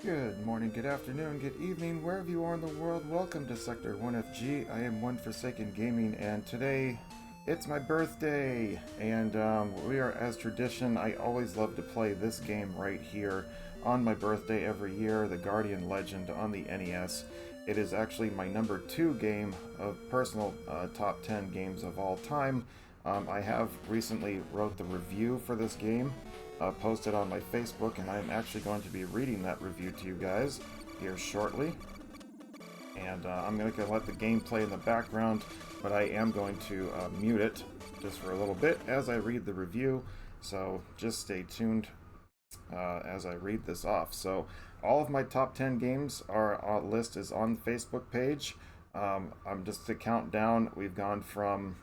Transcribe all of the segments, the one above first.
Good morning, good afternoon, good evening, wherever you are in the world. Welcome to Sector 1FG. I am One Forsaken Gaming, and today it's my birthday. And we are, as tradition, I always love to play this game right here on my birthday every year, The Guardian Legend on the NES. It is actually my number 2 game of personal top 10 games of all time. I have recently wrote the review for this game, posted on my Facebook, and I'm actually going to be reading that review to you guys here shortly. And I'm going to let the game play in the background, but I am going to mute it just for a little bit as I read the review, so just stay tuned as I read this off. So all of my top 10 games list is on the Facebook page. I'm just to count down, we've gone from,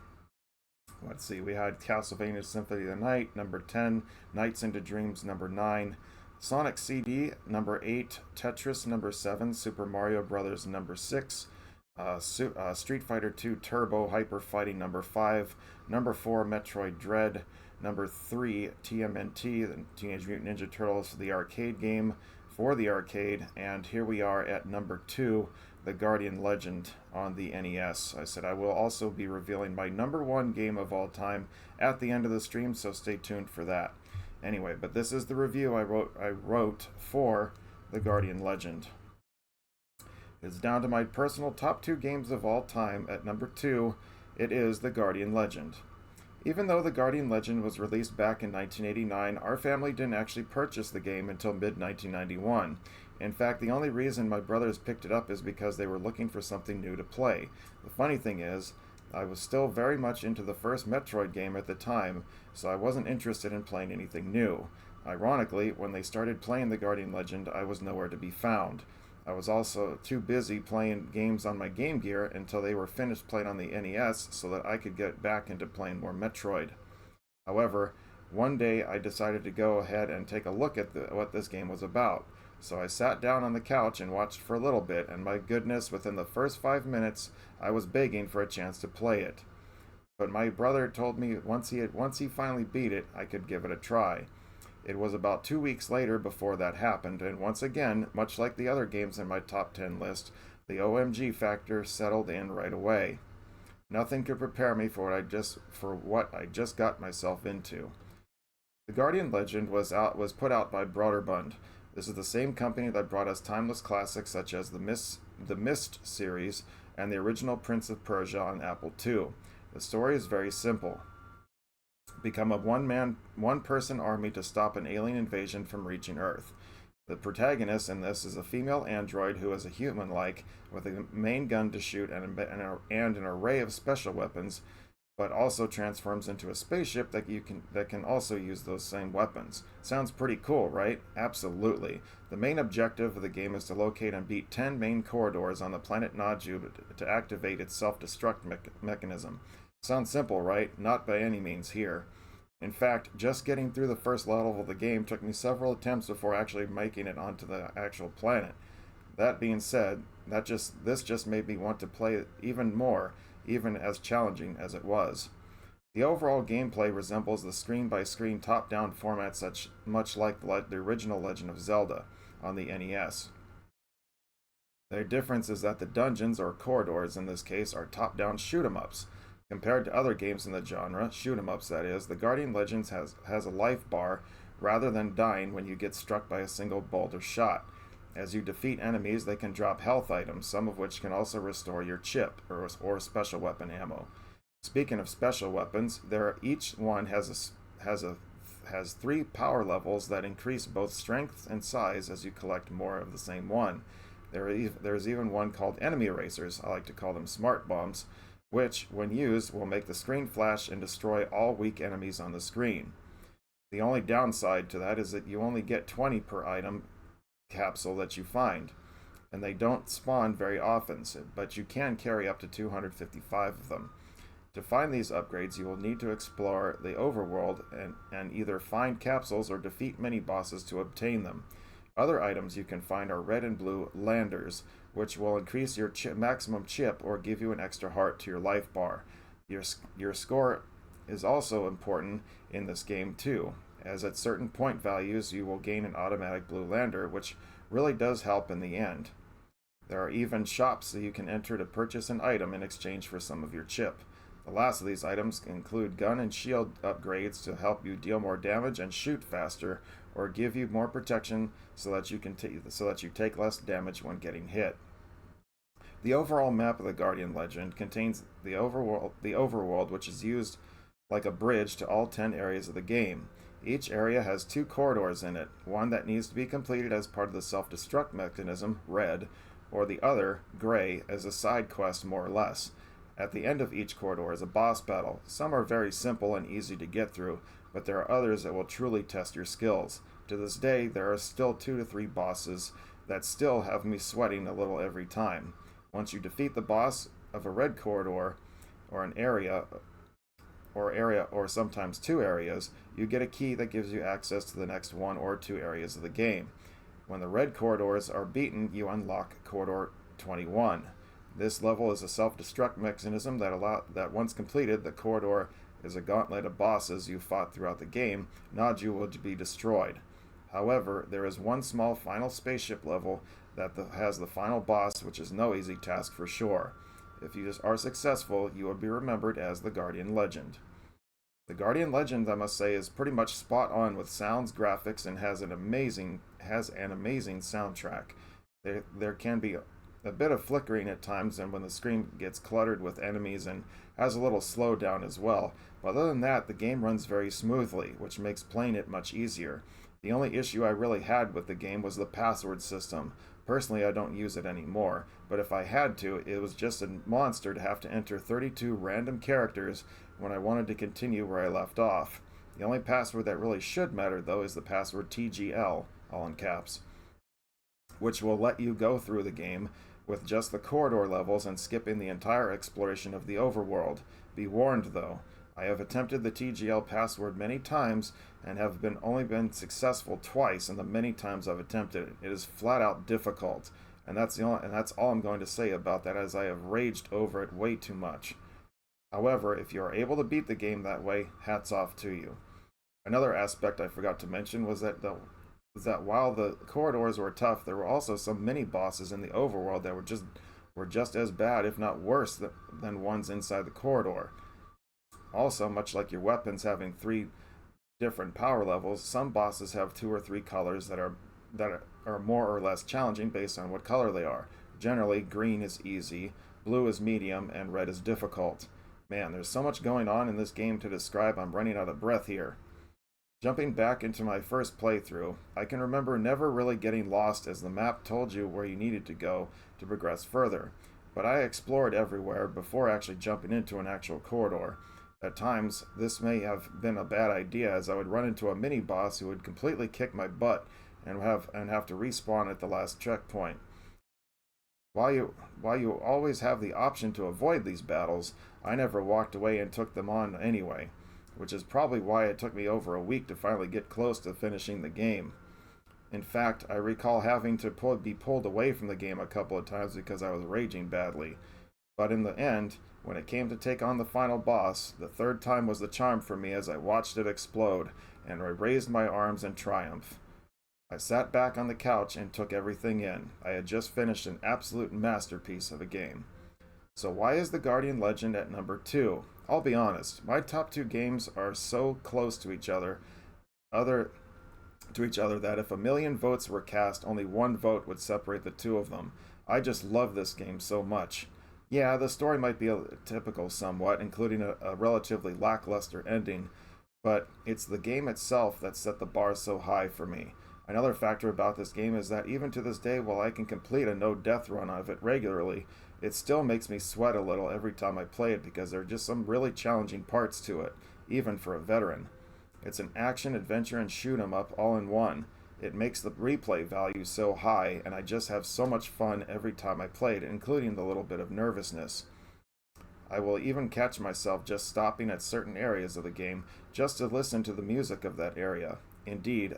let's see, we had Castlevania Symphony of the Night, number 10, Nights into Dreams, number 9, Sonic CD, number 8, Tetris, number 7, Super Mario Bros., number 6, Street Fighter 2 Turbo Hyper Fighting, number 5, number 4, Metroid Dread, number 3, TMNT, the Teenage Mutant Ninja Turtles, the arcade game for the arcade, and here we are at number 2, The Guardian Legend on the NES. I said I will also be revealing my number 1 game of all time at the end of the stream, so stay tuned for that. Anyway, but this is the review I wrote for The Guardian Legend. It's down to my personal top 2 games of all time. At number 2, it is The Guardian Legend. Even though The Guardian Legend was released back in 1989, our family didn't actually purchase the game until mid-1991. In fact, the only reason my brothers picked it up is because they were looking for something new to play. The funny thing is, I was still very much into the first Metroid game at the time, so I wasn't interested in playing anything new. Ironically, when they started playing The Guardian Legend, I was nowhere to be found. I was also too busy playing games on my Game Gear until they were finished playing on the NES so that I could get back into playing more Metroid. However, one day I decided to go ahead and take a look at what this game was about. So I sat down on the couch and watched for a little bit, and my goodness, within the first 5 minutes, I was begging for a chance to play it. But my brother told me once he finally beat it, I could give it a try. It was about 2 weeks later before that happened, and once again, much like the other games in my top 10 list, the OMG factor settled in right away. Nothing could prepare me for what I just got myself into. The Guardian Legend was put out by Broderbund. This is the same company that brought us timeless classics such as the Myst series and the original Prince of Persia on Apple II. The story is very simple. Become a one-person army to stop an alien invasion from reaching Earth. The protagonist in this is a female android who is a human-like, with a main gun to shoot and an array of special weapons, but also transforms into a spaceship that can also use those same weapons. Sounds pretty cool, right? Absolutely. The main objective of the game is to locate and beat 10 main corridors on the planet Naju to activate its self-destruct mechanism. Sounds simple, right? Not by any means here. In fact, just getting through the first level of the game took me several attempts before actually making it onto the actual planet. That being said, this just made me want to play it even more, even as challenging as it was. The overall gameplay resembles the screen-by-screen top-down format much like the original Legend of Zelda on the NES. The difference is that the dungeons, or corridors in this case, are top-down shoot-'em-ups. Compared to other games in the genre, shoot-'em-ups that is, the Guardian Legends has a life bar rather than dying when you get struck by a single bolt or shot. As you defeat enemies, they can drop health items, some of which can also restore your chip or special weapon ammo. Speaking of special weapons, each one has 3 power levels that increase both strength and size as you collect more of the same one. There's even one called enemy erasers, I like to call them smart bombs, which, when used, will make the screen flash and destroy all weak enemies on the screen. The only downside to that is that you only get 20 per item capsule that you find, and they don't spawn very often, but you can carry up to 255 of them. To find these upgrades, you will need to explore the overworld and either find capsules or defeat mini-bosses to obtain them. Other items you can find are red and blue landers, which will increase your maximum chip or give you an extra heart to your life bar. Your score is also important in this game too, as at certain point values you will gain an automatic blue lander, which really does help in the end. There are even shops that you can enter to purchase an item in exchange for some of your chip. The last of these items include gun and shield upgrades to help you deal more damage and shoot faster, or give you more protection so that you take less damage when getting hit. The overall map of the Guardian Legend contains the overworld, which is used like a bridge to all 10 areas of the game. Each area has 2 corridors in it, one that needs to be completed as part of the self-destruct mechanism, red, or the other, gray, as a side quest more or less. At the end of each corridor is a boss battle. Some are very simple and easy to get through, but there are others that will truly test your skills. To this day, there are still 2 to 3 bosses that still have me sweating a little every time. Once you defeat the boss of a red corridor, or an area, or sometimes 2 areas, you get a key that gives you access to the next 1 or 2 areas of the game. When the red corridors are beaten, you unlock Corridor 21. This level is a self-destruct mechanism that once completed, the corridor is a gauntlet of bosses you fought throughout the game, not you will be destroyed. However, there is one small final spaceship level that has the final boss, which is no easy task for sure. If you are successful, you will be remembered as the Guardian Legend. The Guardian Legend, I must say, is pretty much spot on with sounds, graphics, and has an amazing soundtrack. There can be a bit of flickering at times, and when the screen gets cluttered with enemies, and has a little slowdown as well. But other than that, the game runs very smoothly, which makes playing it much easier. The only issue I really had with the game was the password system. Personally, I don't use it anymore, but if I had to, it was just a monster to have to enter 32 random characters when I wanted to continue where I left off. The only password that really should matter, though, is the password TGL, all in caps, which will let you go through the game with just the corridor levels and skipping the entire exploration of the overworld. Be warned, though, I have attempted the TGL password many times and have only been successful twice in the many times I've attempted it. It is flat out difficult, and that's all I'm going to say about that, as I have raged over it way too much. However, if you are able to beat the game that way, hats off to you. Another aspect I forgot to mention was that while the corridors were tough, there were also some mini bosses in the overworld that were just as bad, if not worse, than ones inside the corridor. Also, much like your weapons having 3 different power levels, some bosses have 2 or 3 colors that are more or less challenging based on what color they are. Generally, green is easy, blue is medium, and red is difficult. Man, there's so much going on in this game to describe, I'm running out of breath here. Jumping back into my first playthrough, I can remember never really getting lost, as the map told you where you needed to go to progress further, but I explored everywhere before actually jumping into an actual corridor. At times, this may have been a bad idea, as I would run into a mini-boss who would completely kick my butt and have to respawn at the last checkpoint. While you always have the option to avoid these battles, I never walked away and took them on anyway, which is probably why it took me over a week to finally get close to finishing the game. In fact, I recall having to be pulled away from the game a couple of times because I was raging badly. But in the end, when it came to take on the final boss, the 3rd time was the charm for me, as I watched it explode, and I raised my arms in triumph. I sat back on the couch and took everything in. I had just finished an absolute masterpiece of a game. So why is the Guardian Legend at number 2? I'll be honest, my top 2 games are so close to each other that if a million votes were cast, only 1 vote would separate the 2 of them. I just love this game so much. Yeah, the story might be typical somewhat, including a relatively lackluster ending, but it's the game itself that set the bar so high for me. Another factor about this game is that even to this day, while I can complete a no-death run of it regularly, it still makes me sweat a little every time I play it, because there are just some really challenging parts to it, even for a veteran. It's an action, adventure, and shoot 'em up all in one. It makes the replay value so high, and I just have so much fun every time I play it, including the little bit of nervousness. I will even catch myself just stopping at certain areas of the game just to listen to the music of that area. Indeed,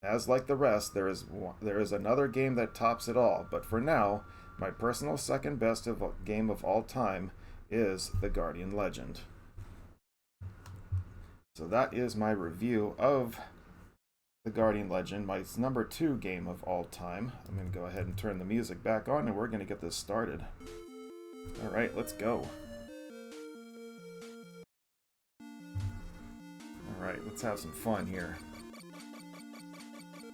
as like the rest, there is another game that tops it all, but for now, my personal second best game of all time is The Guardian Legend. So that is my review of The Guardian Legend, my number 2 game of all time. I'm going to go ahead and turn the music back on and we're going to get this started. Alright, let's go. Alright, let's have some fun here.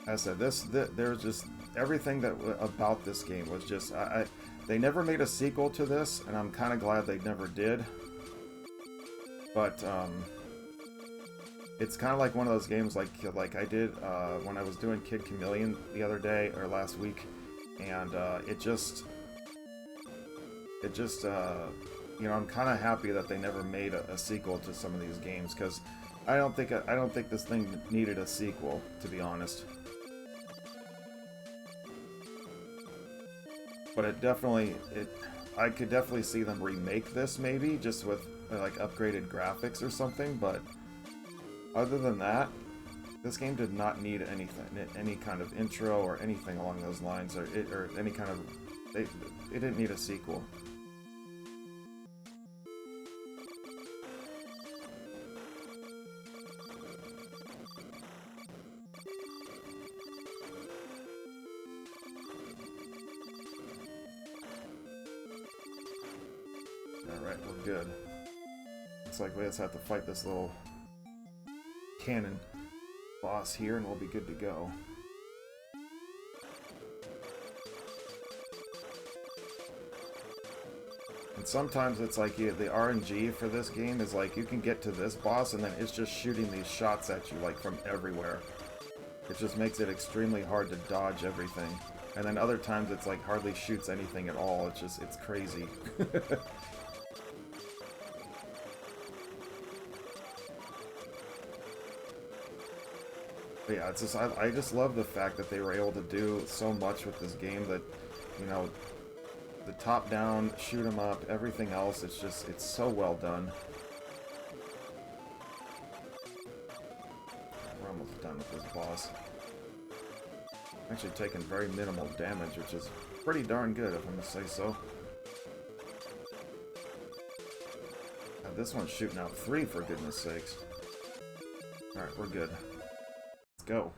As I said, there's just everything about this game was just... they never made a sequel to this, and I'm kind of glad they never did. But, it's kind of like one of those games like I did when I was doing Kid Chameleon the other day, or last week, and it just you know, I'm kind of happy that they never made a sequel to some of these games, because I don't think this thing needed a sequel, to be honest. But I could definitely see them remake this, maybe just with like upgraded graphics or something, but other than that, this game did not need any kind of intro or anything along those lines, or any kind of... It didn't need a sequel. Alright, we're good. Looks like we just have to fight this little cannon boss here and we'll be good to go. And sometimes it's like the RNG for this game is like you can get to this boss and then it's just shooting these shots at you like from everywhere. It just makes it extremely hard to dodge everything. And then other times it's like hardly shoots anything at all. It's crazy. But yeah, it's just I just love the fact that they were able to do so much with this game that, you know, the top down, shoot 'em up, everything else, it's so well done. We're almost done with this boss. Actually taking very minimal damage, which is pretty darn good, if I'm gonna say so. Now, this one's shooting out 3, for goodness sakes. Alright, we're good. Go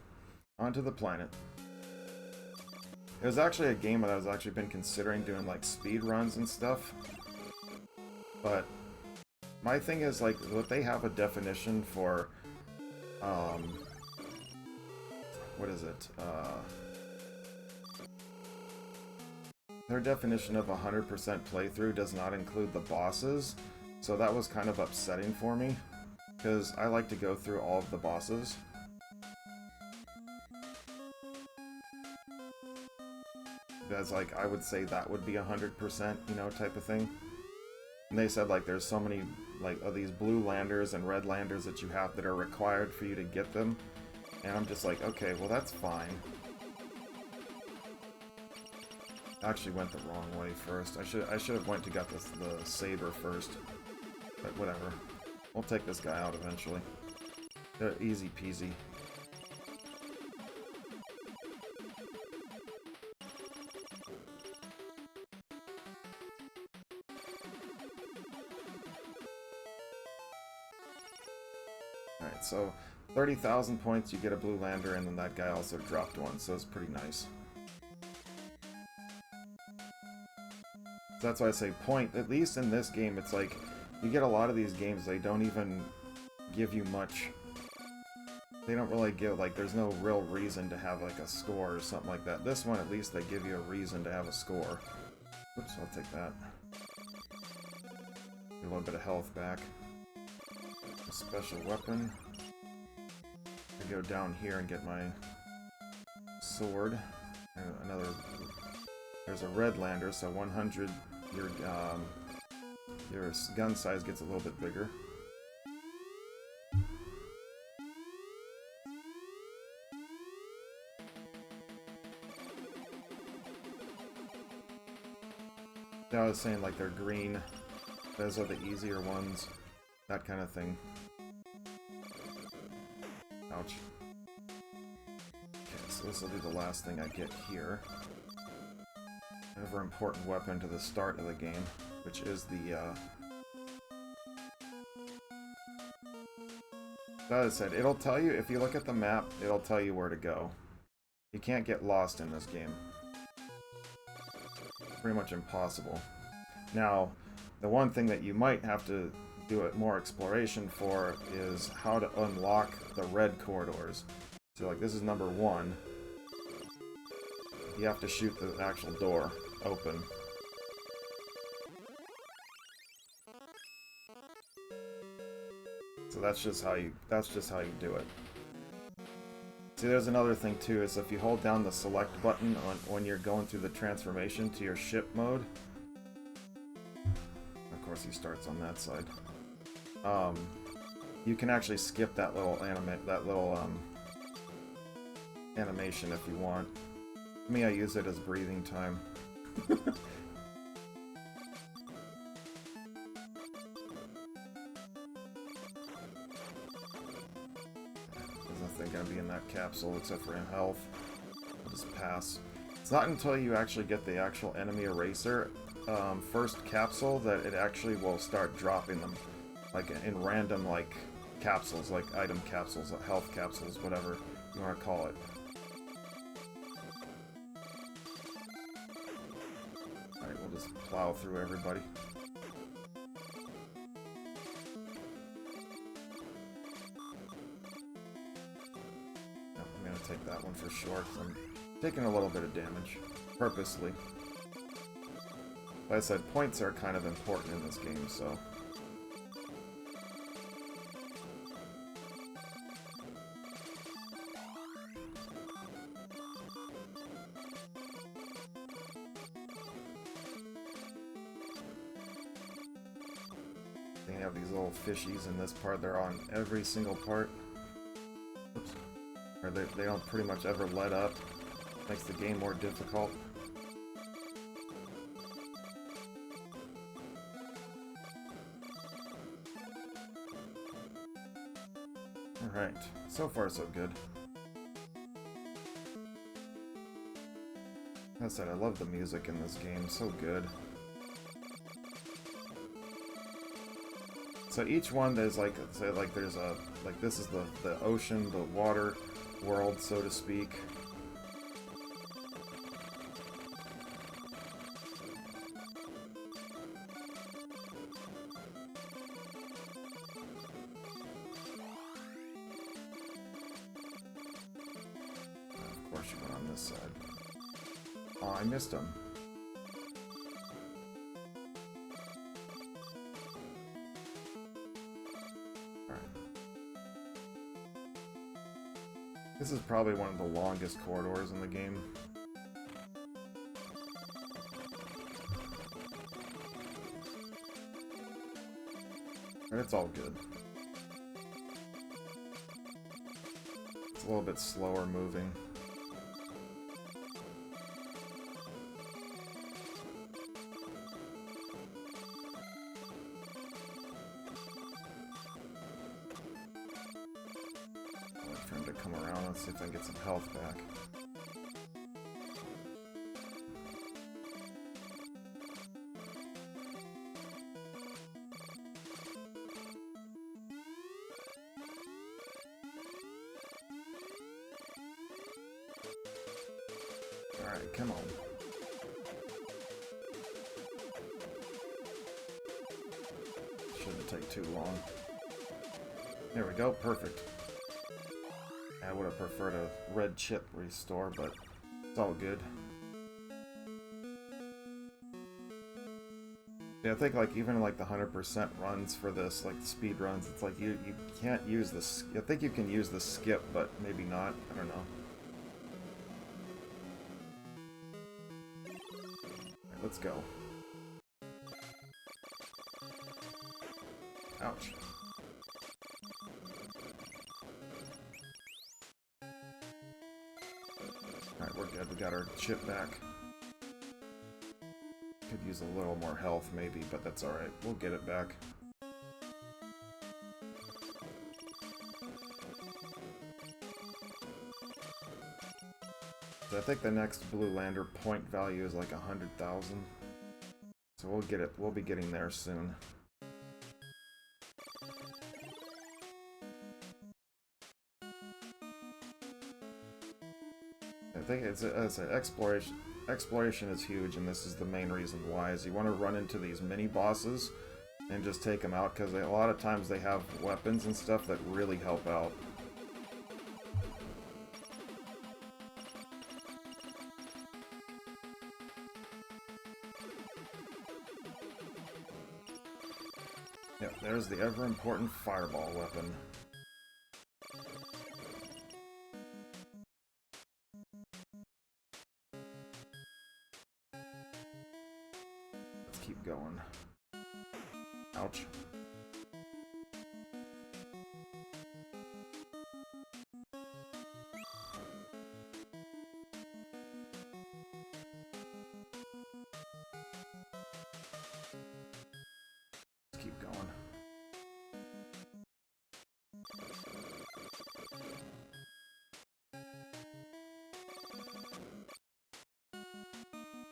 onto the planet. It was actually a game that I was actually been considering doing like speed runs and stuff, but my thing is like what they have a definition for what is it, their definition of 100% playthrough does not include the bosses, so that was kind of upsetting for me because I like to go through all of the bosses. As like I would say that would be 100%, you know, type of thing. And they said like there's so many like of these blue landers and red landers that you have that are required for you to get them, and I'm just like, okay, well that's fine. I actually went the wrong way first. I should have went to got the saber first, but whatever. We'll take this guy out eventually. Easy peasy. Alright, so 30,000 points, you get a blue lander, and then that guy also dropped one, so it's pretty nice. That's why I say point, at least in this game, it's like, you get a lot of these games, they don't even give you much. They don't really give, like, there's no real reason to have, like, a score or something like that. This one, at least, they give you a reason to have a score. Oops, I'll take that. Get a little bit of health back. A special weapon. I go down here and get my sword. And another. There's a red lander, so 100. Your gun size gets a little bit bigger. I was saying like they're green. Those are the easier ones. That kind of thing. Ouch. Okay, so this will be the last thing I get here. Another important weapon to the start of the game, which is the That is said, it'll tell you, if you look at the map, it'll tell you where to go. You can't get lost in this game. Pretty much impossible. Now, the one thing that you might have to do it more exploration for is how to unlock the red corridors. So like this is number 1. You have to shoot the actual door open. So that's just how you do it. See, there's another thing too, is if you hold down the select button when you're going through the transformation to your ship mode. Of course he starts on that side. You can actually skip that little animation if you want. For me, I use it as breathing time. There's nothing gonna be in that capsule except for in health. I'll just pass. It's not until you actually get the actual enemy eraser first capsule that it actually will start dropping them, like in random like capsules, like item capsules, health capsules, whatever you want to call it. Alright, we'll just plow through everybody. No, I'm gonna take that one for sure, because I'm taking a little bit of damage, purposely. Like I said, points are kind of important in this game, so... They have these little fishies in this part. They're on every single part. Oops. Or they don't pretty much ever let up. Makes the game more difficult. Alright, so far so good. Like I said, I love the music in this game, so good. So each one there's like, say like there's a, like this is the ocean, the water world, so to speak. Of course you went on this side. Oh, I missed him. This is probably one of the longest corridors in the game. But it's all good. It's a little bit slower moving. For him to come around, let's see if I can get some health back. Alright, come on. Shouldn't take too long. There we go, perfect. I would have preferred a red chip restore, but it's all good. Yeah, I think like even like the 100% runs for this, like the speed runs, it's like you can't use this. I think you can use the skip, but maybe not. I don't know. Right, let's go. Ouch. Alright, we're good. We got our chip back. Could use a little more health, maybe, but that's alright. We'll get it back. So I think the next Blue Lander point value is like 100,000. So we'll get it. We'll be getting there soon. think it's an exploration. Exploration is huge, and this is the main reason why. Is you want to run into these mini bosses and just take them out, because a lot of times they have weapons and stuff that really help out. Yep, there's the ever-important fireball weapon. Let's keep going. Ouch. Let's keep going.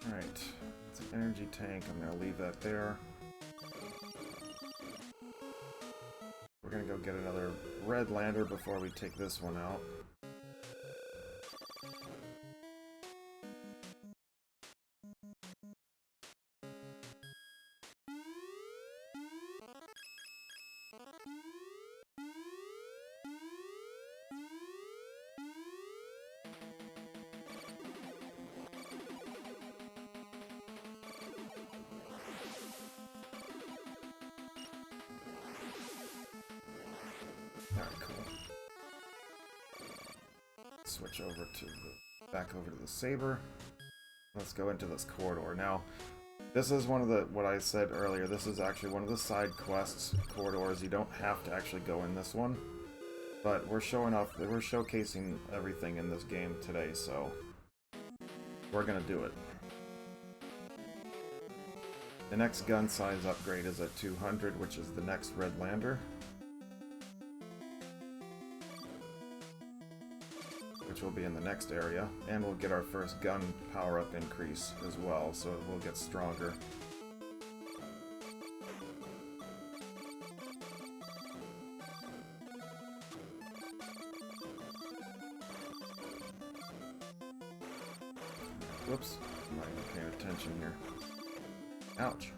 Alright, it's an energy tank. I'm gonna leave that there. We're gonna go get another red lander before we take this one out. Alright, cool. Switch over to the back over to the saber. Let's go into this corridor. Now, this is one of the, what I said earlier, this is actually one of the side quests corridors. You don't have to actually go in this one. But we're showcasing everything in this game today, so we're gonna do it. The next gun size upgrade is at 200, which is the next red lander, which will be in the next area, and we'll get our first gun power-up increase as well, so it will get stronger. Whoops, I'm not even paying attention here. Ouch.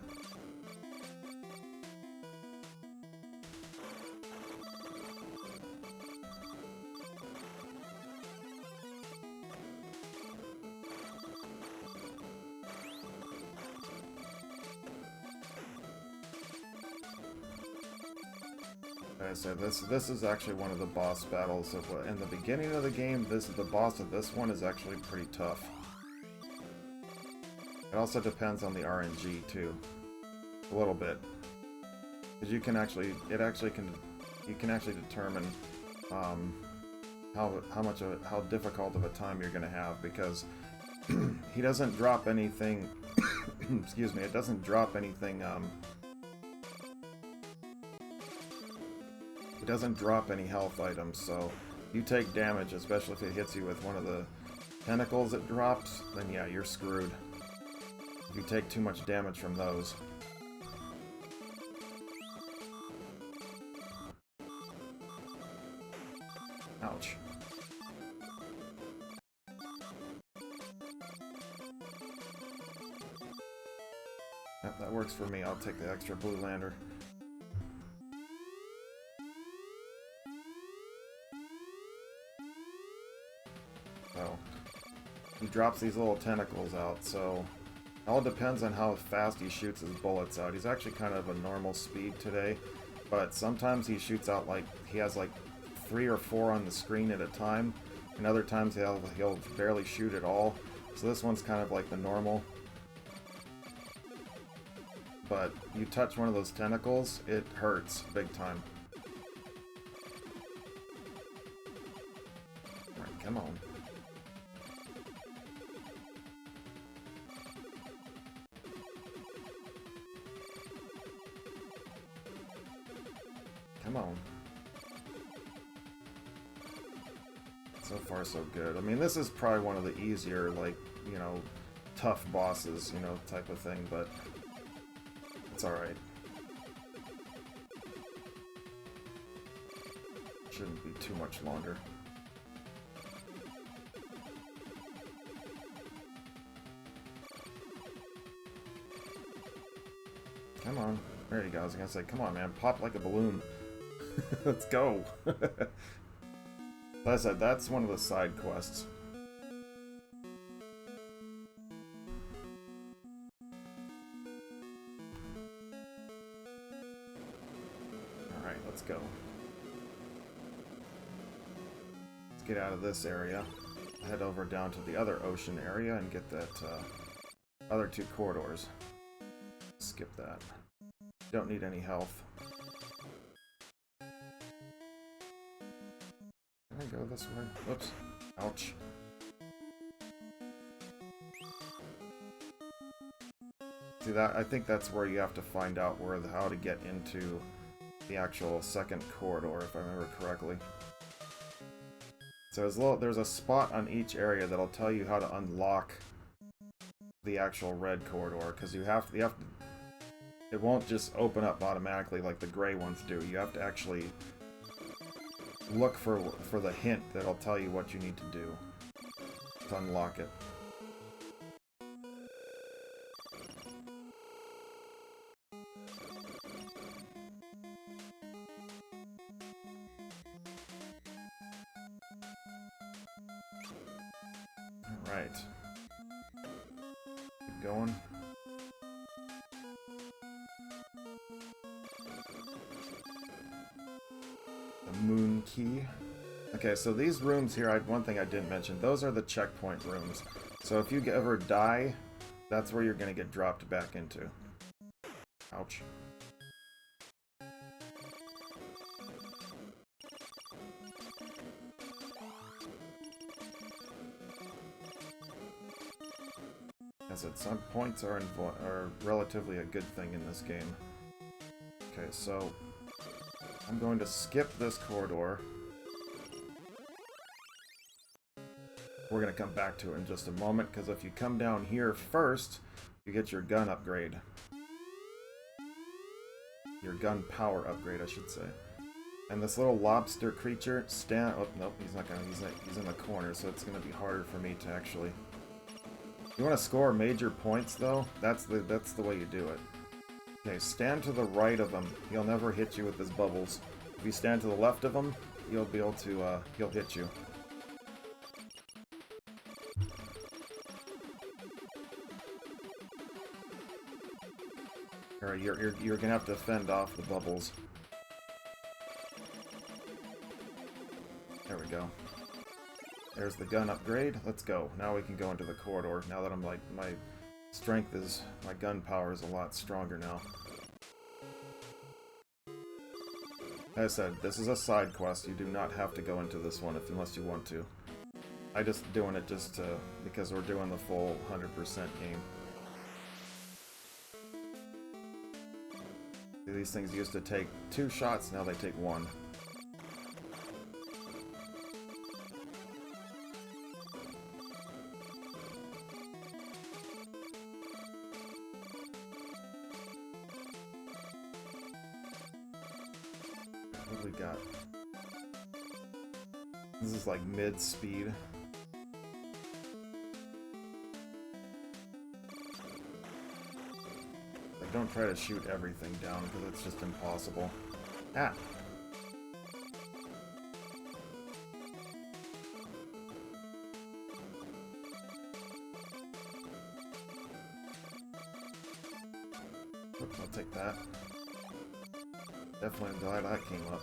Like I said, this is actually one of the boss battles of in the beginning of the game. The boss of this one is actually pretty tough. It also depends on the RNG too, a little bit, because you can actually determine how difficult of a time you're going to have, because he doesn't drop anything. Excuse me, it doesn't drop anything. It doesn't drop any health items, so you take damage, especially if it hits you with one of the tentacles it drops. Then yeah, you're screwed. If you take too much damage from those. Ouch. Yep, that works for me. I'll take the extra blue lander. So, he drops these little tentacles out, so it all depends on how fast he shoots his bullets out. He's actually kind of a normal speed today, but sometimes he shoots out like, he has like 3 or 4 on the screen at a time, and other times he'll barely shoot at all. So this one's kind of like the normal. But you touch one of those tentacles, it hurts big time. Alright, come on. Come on. So far, so good. I mean, this is probably one of the easier, like, you know, tough bosses, you know, type of thing, but it's alright. Shouldn't be too much longer. Come on. There you go. I was gonna say, come on, man. Pop like a balloon. Let's go. Like I said, that's one of the side quests. Alright, let's go. Let's get out of this area. Head over down to the other ocean area and get that other 2 corridors. Skip that. Don't need any health. Can I go this way? Whoops. Ouch. See that? I think that's where you have to find out how to get into the actual second corridor, if I remember correctly. So there's a spot on each area that'll tell you how to unlock the actual red corridor, because you have to, it won't just open up automatically like the gray ones do. You have to actually look for the hint that'll tell you what you need to do to unlock it. Alright. Keep going. The moon key. Okay, so these rooms here, one thing I didn't mention, those are the checkpoint rooms. So if you ever die, that's where you're going to get dropped back into. Ouch. As I said, some points are relatively a good thing in this game. Okay, so I'm going to skip this corridor. We're going to come back to it in just a moment, because if you come down here first, you get your gun upgrade. Your gun power upgrade, I should say. And this little lobster creature, oh, nope, he's not gonna, he's in the corner, so it's gonna be harder for me to actually... You want to score major points, though? That's the way you do it. Okay, stand to the right of him. He'll never hit you with his bubbles. If you stand to the left of him, you'll be able to, he'll hit you. Alright, you're gonna have to fend off the bubbles. There we go. There's the gun upgrade. Let's go. Now we can go into the corridor. Now that I'm like, my gun power is a lot stronger now. As I said, this is a side quest. You do not have to go into this one unless you want to. I'm just doing it because we're doing the full 100% game. These things used to take 2 shots, now they take 1. What do we got? This is like mid-speed. Don't try to shoot everything down, because it's just impossible. Ah! Oops, I'll take that. Definitely glad that came up.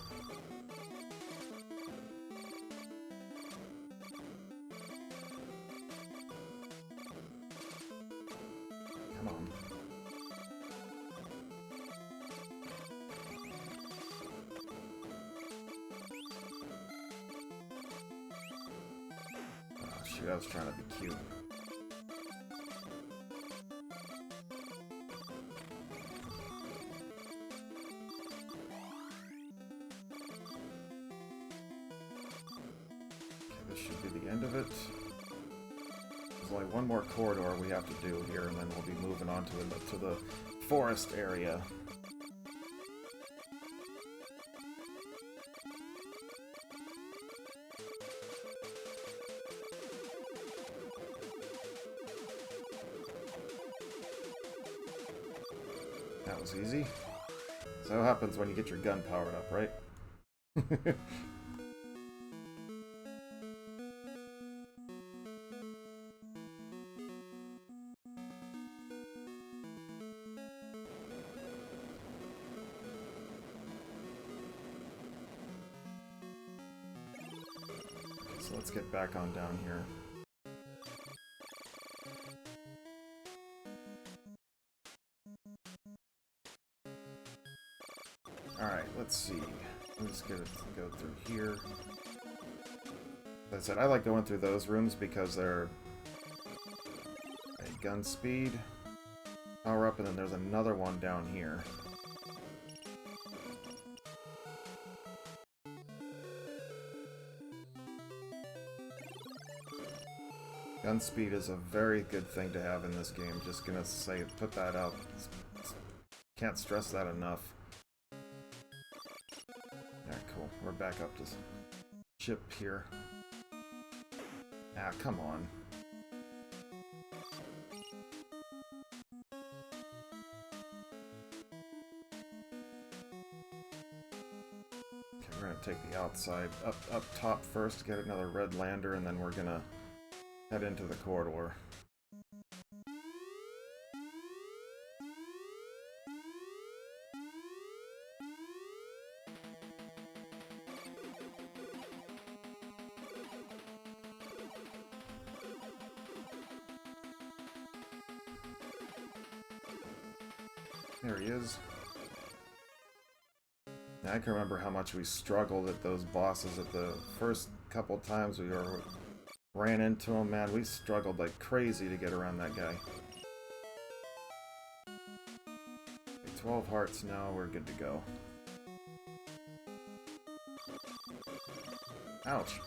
Come on. Shoot, I was trying to be cute. Okay, this should be the end of it. There's only one more corridor we have to do here, and then we'll be moving on to the forest area. easy. So what happens when you get your gun powered up, right? So let's get back on down here. Alright, let's see. Let's go through here. As I said, I like going through those rooms because they're a gun speed, power up, and then there's another one down here. Gun speed is a very good thing to have in this game. Just gonna say, put that out. Can't stress that enough. Yeah, cool. We're back up to ship here. Ah, come on. Okay, we're gonna take the outside up top first, get another red lander, and then we're gonna head into the corridor. There he is. Now, I can remember how much we struggled at those bosses at the first couple times we ran into him. Man, we struggled like crazy to get around that guy. Okay, 12 hearts now, we're good to go. Ouch.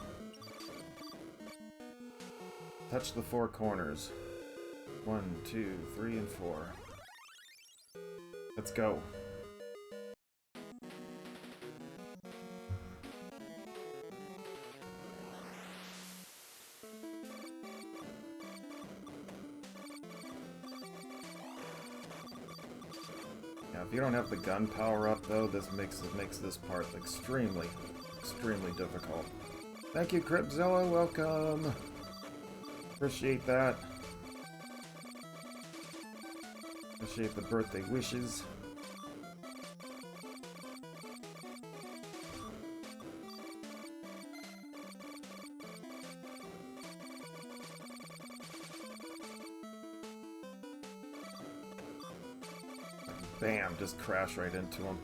Touch the 4 corners. 1, 2, 3, and 4. Let's go. Now, if you don't have the gun power up, though, this makes this part extremely difficult. Thank you, Cripzilla. Welcome. Appreciate that. Appreciate the birthday wishes. Bam, just crash right into him.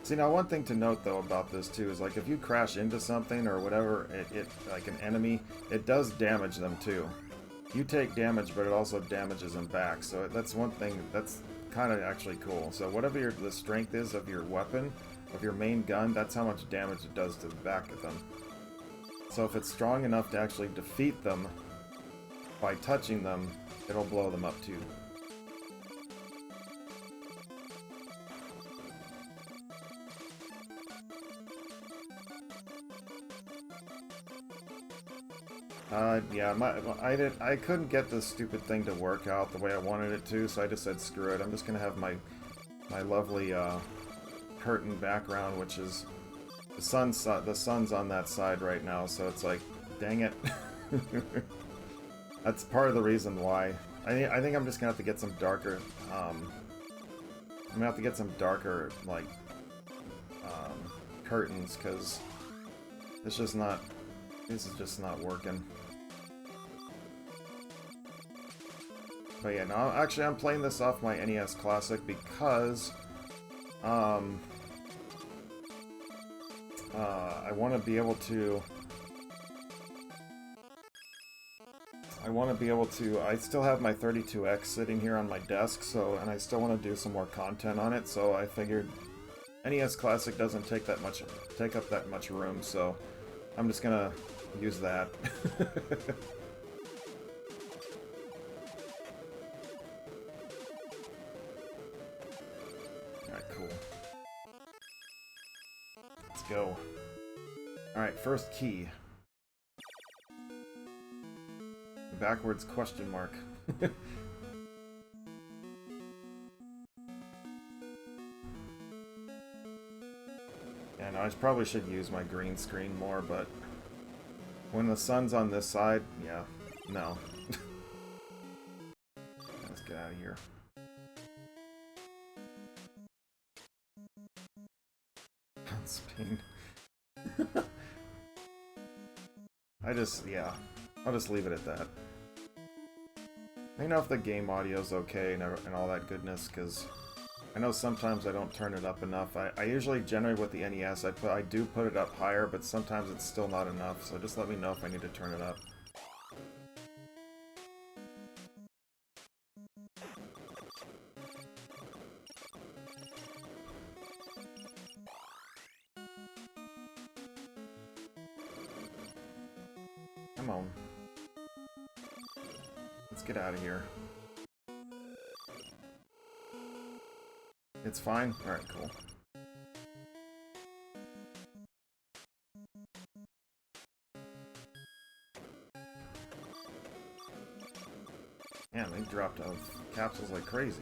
See, now one thing to note though about this too is like if you crash into something or whatever, it like an enemy, it does damage them too. You take damage, but it also damages them back. So that's one thing that's kind of actually cool. So whatever the strength is of your weapon, of your main gun, that's how much damage it does to the back of them. So if it's strong enough to actually defeat them by touching them, it'll blow them up too. Yeah, I couldn't get this stupid thing to work out the way I wanted it to, so I just said screw it. I'm just gonna have my lovely curtain background, which is the sun's on that side right now, so it's like, dang it. That's part of the reason why. I think I'm just gonna have to get some darker. I'm gonna have to get some darker like curtains because it's just not. This is just not working. But yeah, no, actually I'm playing this off my NES Classic because I want to be able to I still have my 32X sitting here on my desk, so, and I still want to do some more content on it, so I figured NES Classic doesn't take up that much room, so I'm just gonna use that. Alright, cool. Let's go. Alright, first key. Backwards question mark. And I probably should use my green screen more, but when the sun's on this side, yeah, no. Let's get out of here. Spain. Yeah, I'll just leave it at that. Let me know if the game audio's okay and all that goodness, because I know sometimes I don't turn it up enough. I usually, generally with the NES, I do put it up higher, but sometimes it's still not enough, so just let me know if I need to turn it up. Come on. Let's get out of here. It's fine? Alright, cool. Man, they dropped out capsules like crazy.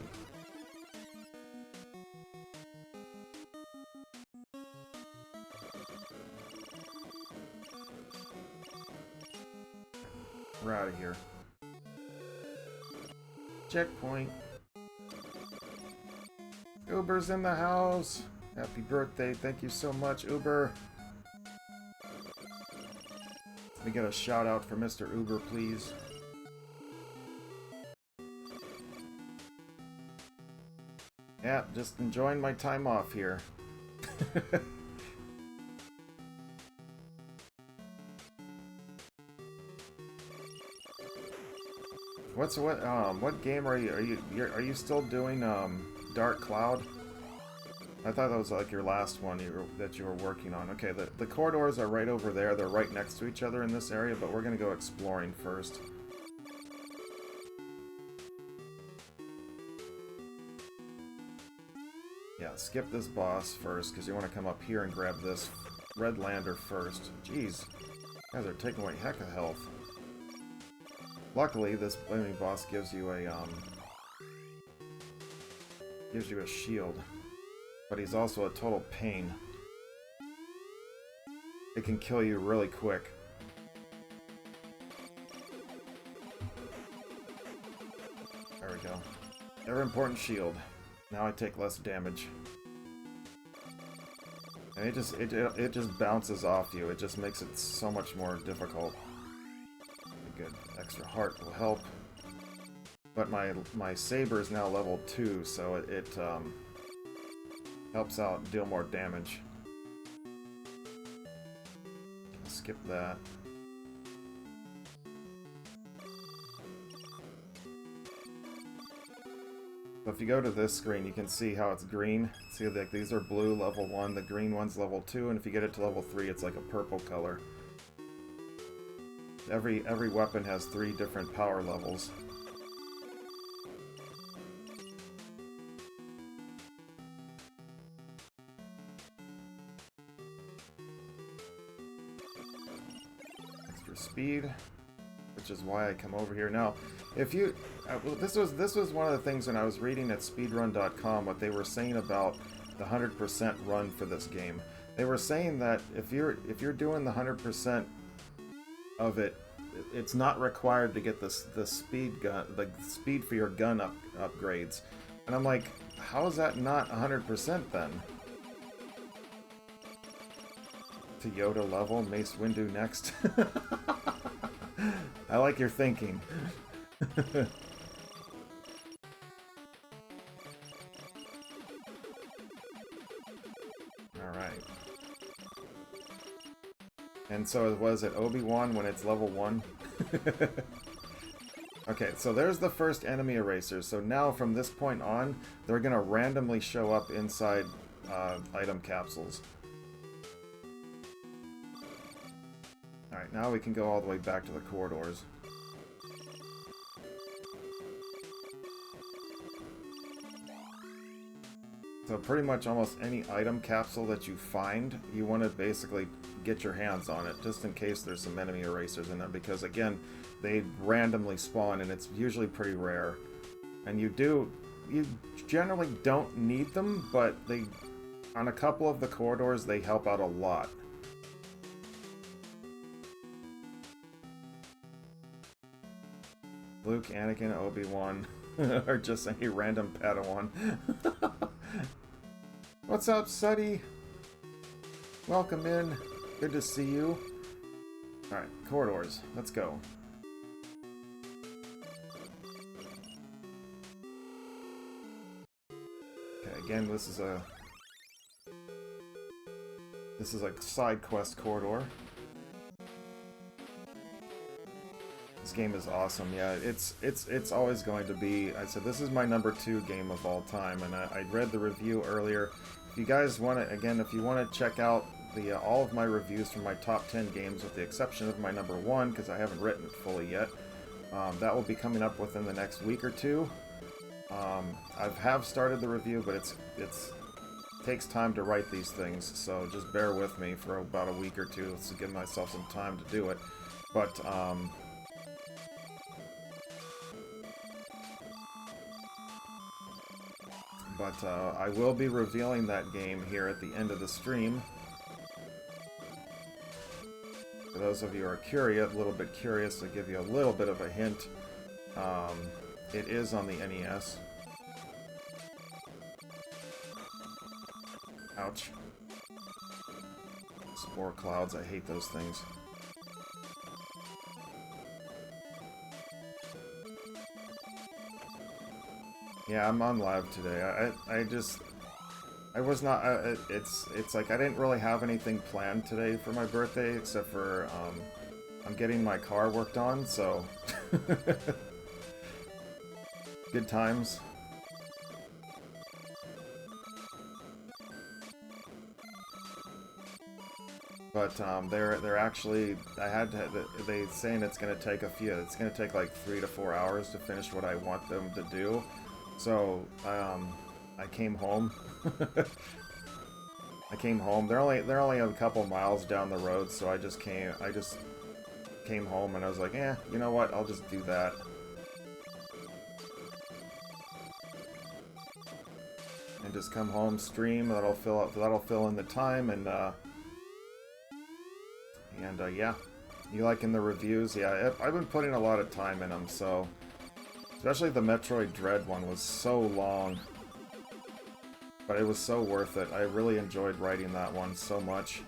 We're out of here. Checkpoint. Uber's in the house. Happy birthday. Thank you so much, Uber. Let me get a shout out for Mr. Uber, please. Yeah, just enjoying my time off here. What game are you still doing Dark Cloud? I thought that was like your last one that you were working on. Okay, the corridors are right over there. They're right next to each other in this area, but we're gonna go exploring first. Yeah, skip this boss first, because you want to come up here and grab this red lander first. Jeez, guys are taking away heck of health. Luckily, this enemy boss gives you a shield, but he's also a total pain. It can kill you really quick. There we go. Ever important shield. Now I take less damage. And it just bounces off you. It just makes it so much more difficult. Good. Extra heart will help. But my saber is now level 2, so it helps out deal more damage. Skip that. So if you go to this screen, you can see how it's green. See, like these are blue, level 1, the green one's level 2, and if you get it to level 3, it's like a purple color. Every weapon has 3 different power levels. Extra speed, which is why I come over here. Now, if you... well, this was one of the things when I was reading at speedrun.com, what they were saying about the 100% run for this game. They were saying that if you're doing the 100% of it, it's not required to get the speed gun, the speed for your gun upgrades. And I'm like, how is that not 100% then? To Yoda level, Mace Windu next. I like your thinking. Alright. And so was it Obi-Wan when it's level 1? Okay, so there's the first enemy erasers. So now from this point on, they're going to randomly show up inside item capsules. Alright, now we can go all the way back to the corridors. So pretty much almost any item capsule that you find, you want to basically get your hands on it, just in case there's some enemy erasers in them, because again, they randomly spawn and it's usually pretty rare. And you generally don't need them, but On a couple of the corridors, they help out a lot. Luke, Anakin, Obi-Wan, or just any random Padawan. What's up, Suddy? Welcome in. Good to see you. Alright, corridors. Let's go. Okay, again, this is a side quest corridor. This game is awesome. Yeah, it's always going to be. I said this is my #2 game of all time, and I read the review earlier. If you guys want to, again, if you want to check out the all of my reviews from my top 10 games, with the exception of my #1, because I haven't written it fully yet, that will be coming up within the next week or two. I have started the review, but it takes time to write these things, so just bear with me for about a week or two to give myself some time to do it. But I will be revealing that game here at the end of the stream. For those of you who are curious, a little bit curious, to give you a little bit of a hint, it is on the NES. Ouch. Spore clouds, I hate those things. Yeah, I'm on live today. I was not, it's like I didn't really have anything planned today for my birthday, except for, I'm getting my car worked on, so... Good times. But, they're actually, they saying it's gonna take like 3 to 4 hours to finish what I want them to do. So, I came home. I came home. They're only a couple miles down the road, so I just came home and I was like, you know what? I'll just do that. And just come home, stream. That'll fill in the time, and yeah. You liking the reviews? Yeah, I've been putting a lot of time in them, so. Especially the Metroid Dread one was so long. But it was so worth it. I really enjoyed writing that one so much.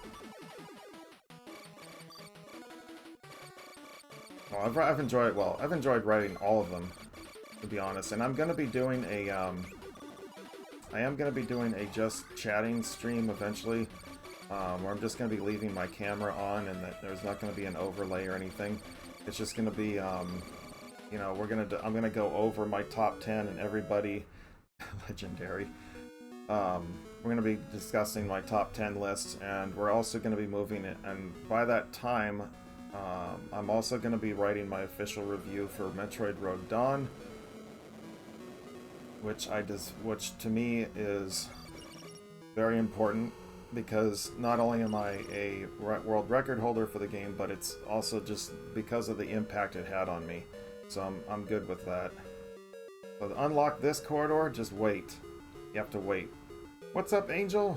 Well, I've enjoyed writing all of them, to be honest. And I'm gonna be doing a, I am gonna be doing a just chatting stream eventually, where I'm just gonna be leaving my camera on, and that there's not gonna be an overlay or anything. It's just gonna be, you know, I'm gonna go over my top 10 and everybody, legendary. We're gonna be discussing my top 10 lists, and we're also gonna be moving it. And by that time, I'm also gonna be writing my official review for Metroid Rogue Dawn, which to me is very important, because not only am I a world record holder for the game, but it's also just because of the impact it had on me. So I'm good with that. So to unlock this corridor, just wait. You have to wait. What's up, Angel?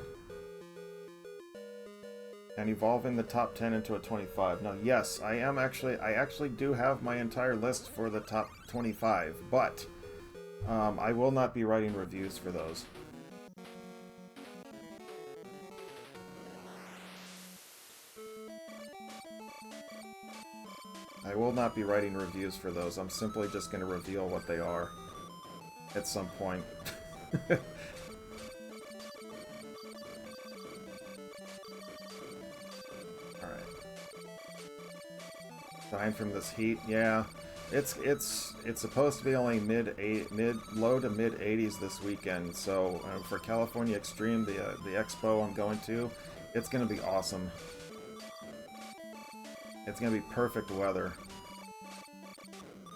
And evolving the top 10 into a 25. Now, yes, I actually do have my entire list for the top 25, but I will not be writing reviews for those. I will not be writing reviews for those. I'm simply just going to reveal what they are at some point. Alright. Dying from this heat, yeah. It's supposed to be only low to mid 80s this weekend. So for California Extreme, the expo I'm going to, it's going to be awesome. It's gonna be perfect weather.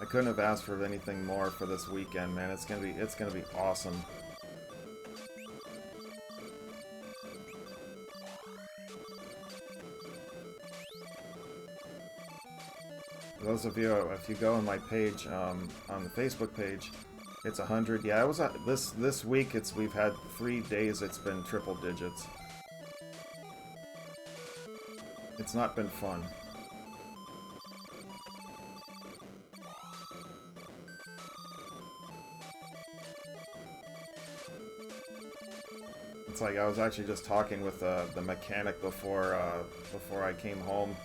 I couldn't have asked for anything more for this weekend, man. It's gonna be awesome. For those of you, if you go on my page, on the Facebook page, It's 100. Yeah, it was this week. We've had 3 days. It's been triple digits. It's not been fun. It's like I was actually just talking with the mechanic before I came home.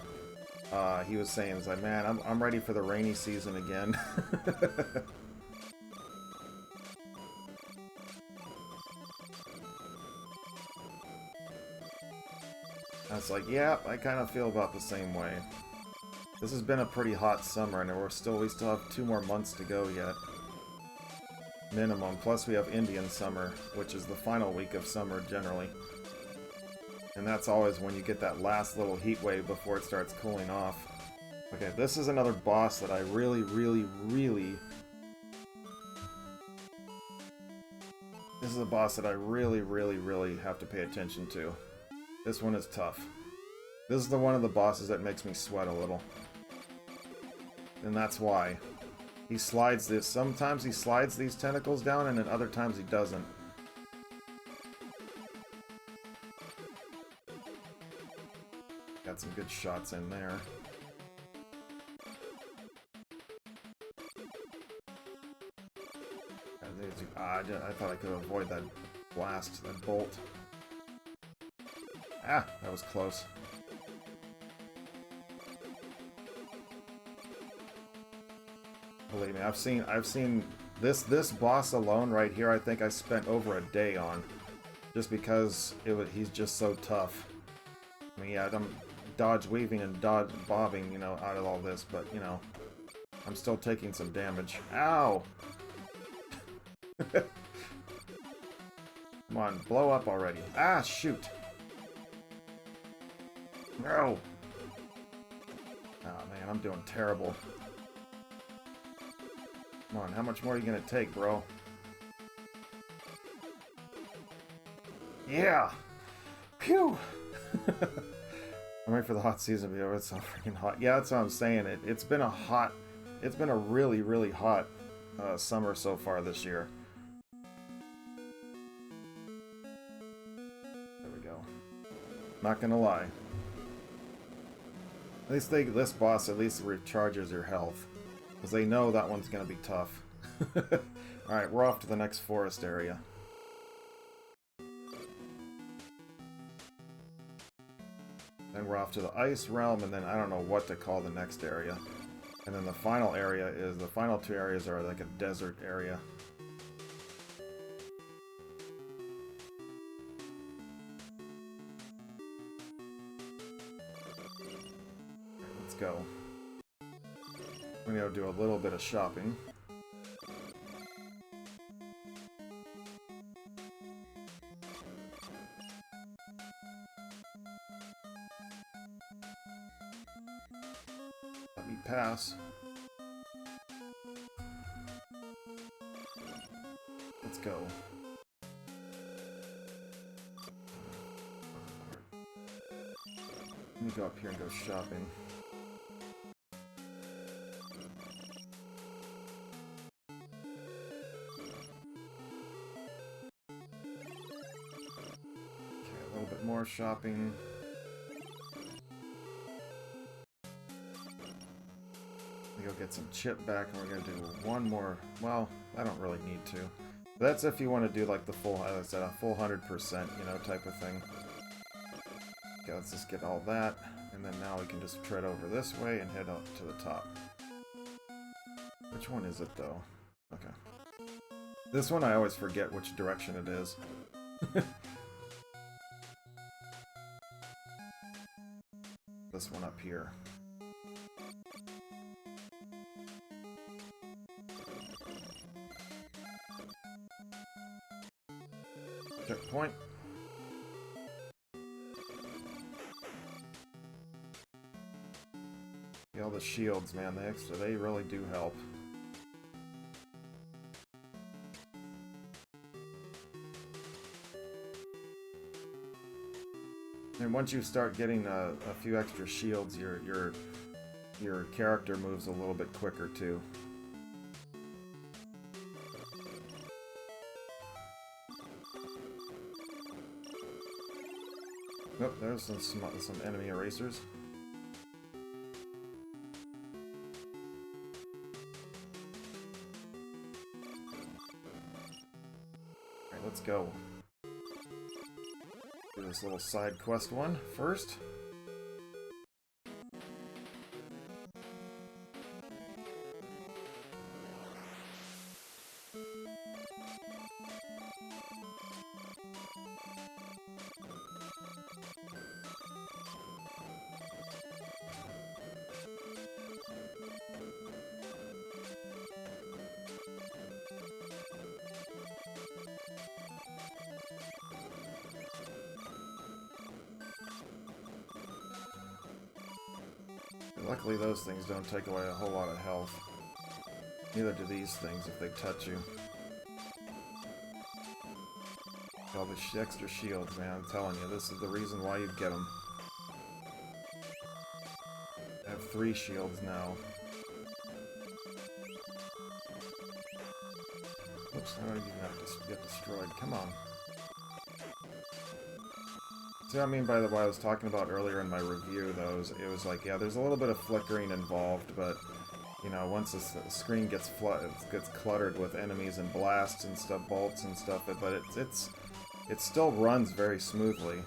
He was saying, "It's like, man, I'm ready for the rainy season again." I was like, yeah, I kind of feel about the same way. This has been a pretty hot summer, and we still have 2 more months to go yet. Minimum. Plus we have Indian summer, which is the final week of summer generally. And that's always when you get that last little heat wave before it starts cooling off. Okay, this is another boss that I really... This is a boss that I really have to pay attention to. This one is tough. This is one of the bosses that makes me sweat a little. And that's why. He slides this. Sometimes he slides these tentacles down, and then other times he doesn't. Got some good shots in there. I thought I could avoid that blast, that bolt. Ah, that was close. Believe me, I've seen this boss alone right here. I think I spent over a day on, just because he's just so tough. I mean, yeah, I'm dodge weaving and dodge bobbing, you know, out of all this, but you know, I'm still taking some damage. Ow! Come on, blow up already. Ah, shoot! No! Oh man, I'm doing terrible. Come on, how much more are you gonna take, bro? Yeah! Phew! I'm ready for the hot season to be over. It's so freaking hot. Yeah, that's what I'm saying. It's been a really hot summer so far this year. There we go. Not gonna lie. At least this boss at least recharges your health. Because they know that one's gonna be tough. Alright, we're off to the next forest area. Then we're off to the ice realm, and then I don't know what to call the next area. And then the final area is, the final 2 areas are like a desert area. Let's go. I'm gonna go do a little bit of shopping. Let me pass. Let's go. Let me go up here and go shopping. Okay, a little bit more shopping. Go get some chip back, and we're gonna do one more. Well, I don't really need to. That's if you want to do like the full, as I said, a full 100%, you know, type of thing. Okay, let's just get all that, and then now we can just tread over this way and head up to the top. Which one is it, though? Okay. This one I always forget which direction it is. This one up here. Checkpoint. Yeah, all the shields, man, they really do help. And once you start getting a few extra shields, your character moves a little bit quicker too. Oh, there's some enemy erasers. Alright, let's go. Do this little side quest one first. Luckily those things don't take away a whole lot of health. Neither do these things if they touch you. All the extra shields, man, I'm telling you, this is the reason why you get them. I have 3 shields now. Oops, I don't even have to get destroyed. Come on. See what I mean by what I was talking about earlier in my review, though? It was like, yeah, there's a little bit of flickering involved, but, you know, once the screen gets cluttered with enemies and blasts and stuff, bolts and stuff, but it still runs very smoothly.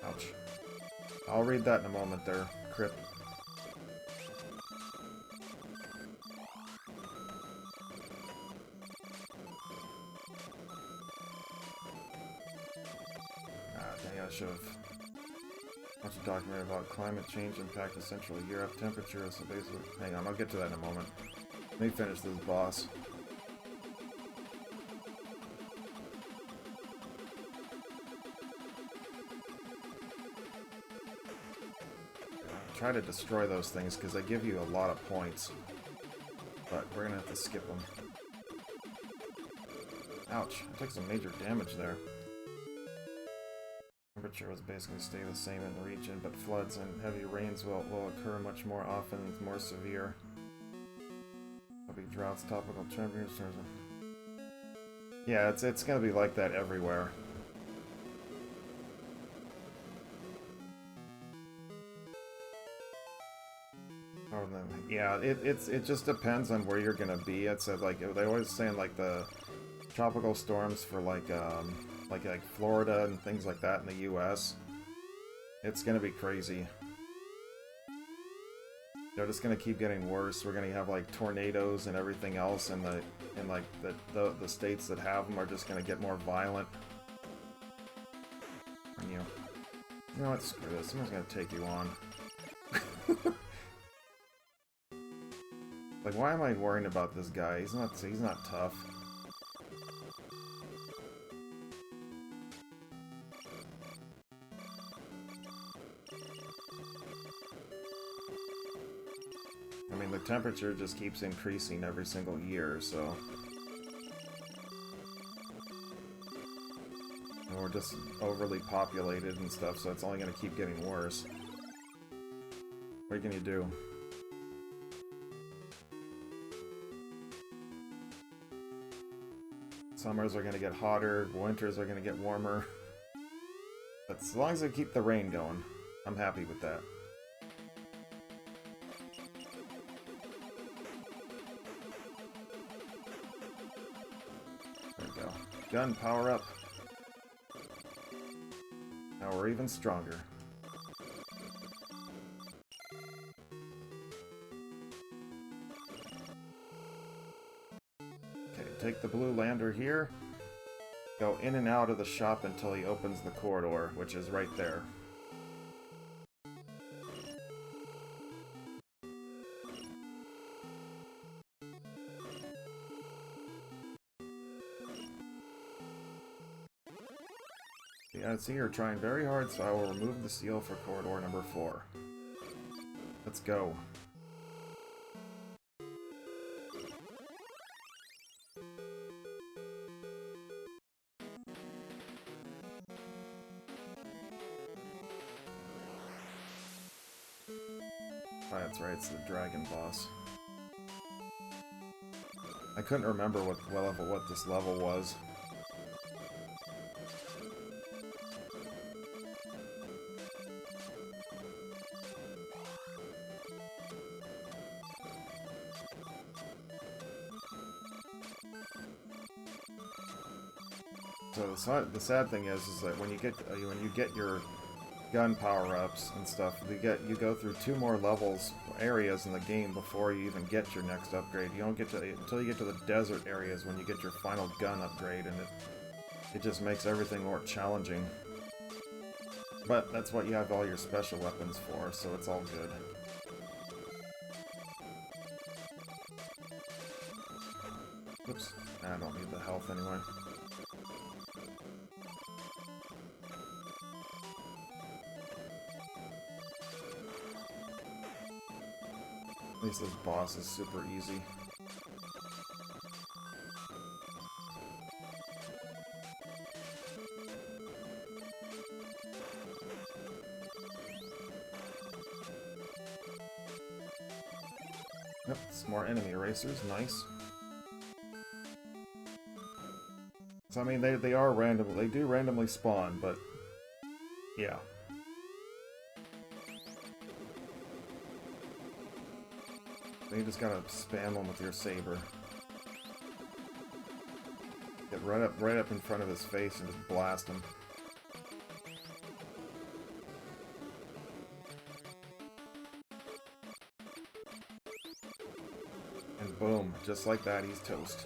Ouch. I'll read that in a moment there, Crypt. I should have watched a documentary about climate change impact of Central Europe temperature. So basically, hang on, I'll get to that in a moment. Let me finish this boss. Try to destroy those things because they give you a lot of points, but we're gonna have to skip them. Ouch! I took some major damage there. Temperature will basically stay the same in the region, but floods and heavy rains will occur much more often and more severe. There'll be droughts, tropical temperatures. Yeah, it's gonna be like that everywhere. Yeah, it just depends on where you're gonna be. It's like they always saying like the tropical storms for like Florida and things like that in the U.S. It's gonna be crazy. They're just gonna keep getting worse. We're gonna have like tornadoes and everything else, and the states that have them are just gonna get more violent. And you know what? Screw this. Someone's gonna take you on. Like, why am I worrying about this guy? He's not tough. I mean, the temperature just keeps increasing every single year, so... And we're just overly populated and stuff, so it's only going to keep getting worse. What can you do? Summers are going to get hotter, winters are going to get warmer. But as long as they keep the rain going, I'm happy with that. There we go. Gun, power up. Now we're even stronger. Take the blue lander here, go in and out of the shop until he opens the corridor, which is right there. Yeah, see, you're trying very hard, so I will remove the seal for corridor number 4. Let's go. Oh, that's right, it's the dragon boss. I couldn't remember what this level was. So the sad thing is that when you get your gun power-ups and stuff, you go through 2 more areas in the game before you even get your next upgrade. You don't get to until you get to the desert areas when you get your final gun upgrade, and it just makes everything more challenging. But that's what you have all your special weapons for, so it's all good. Oops, I don't need the health anyway. At least this boss is super easy. Yep, some more enemy erasers, nice. So I mean, they do randomly spawn, but yeah. You just gotta spam them with your saber. Get right up in front of his face and just blast him. And boom, just like that, he's toast.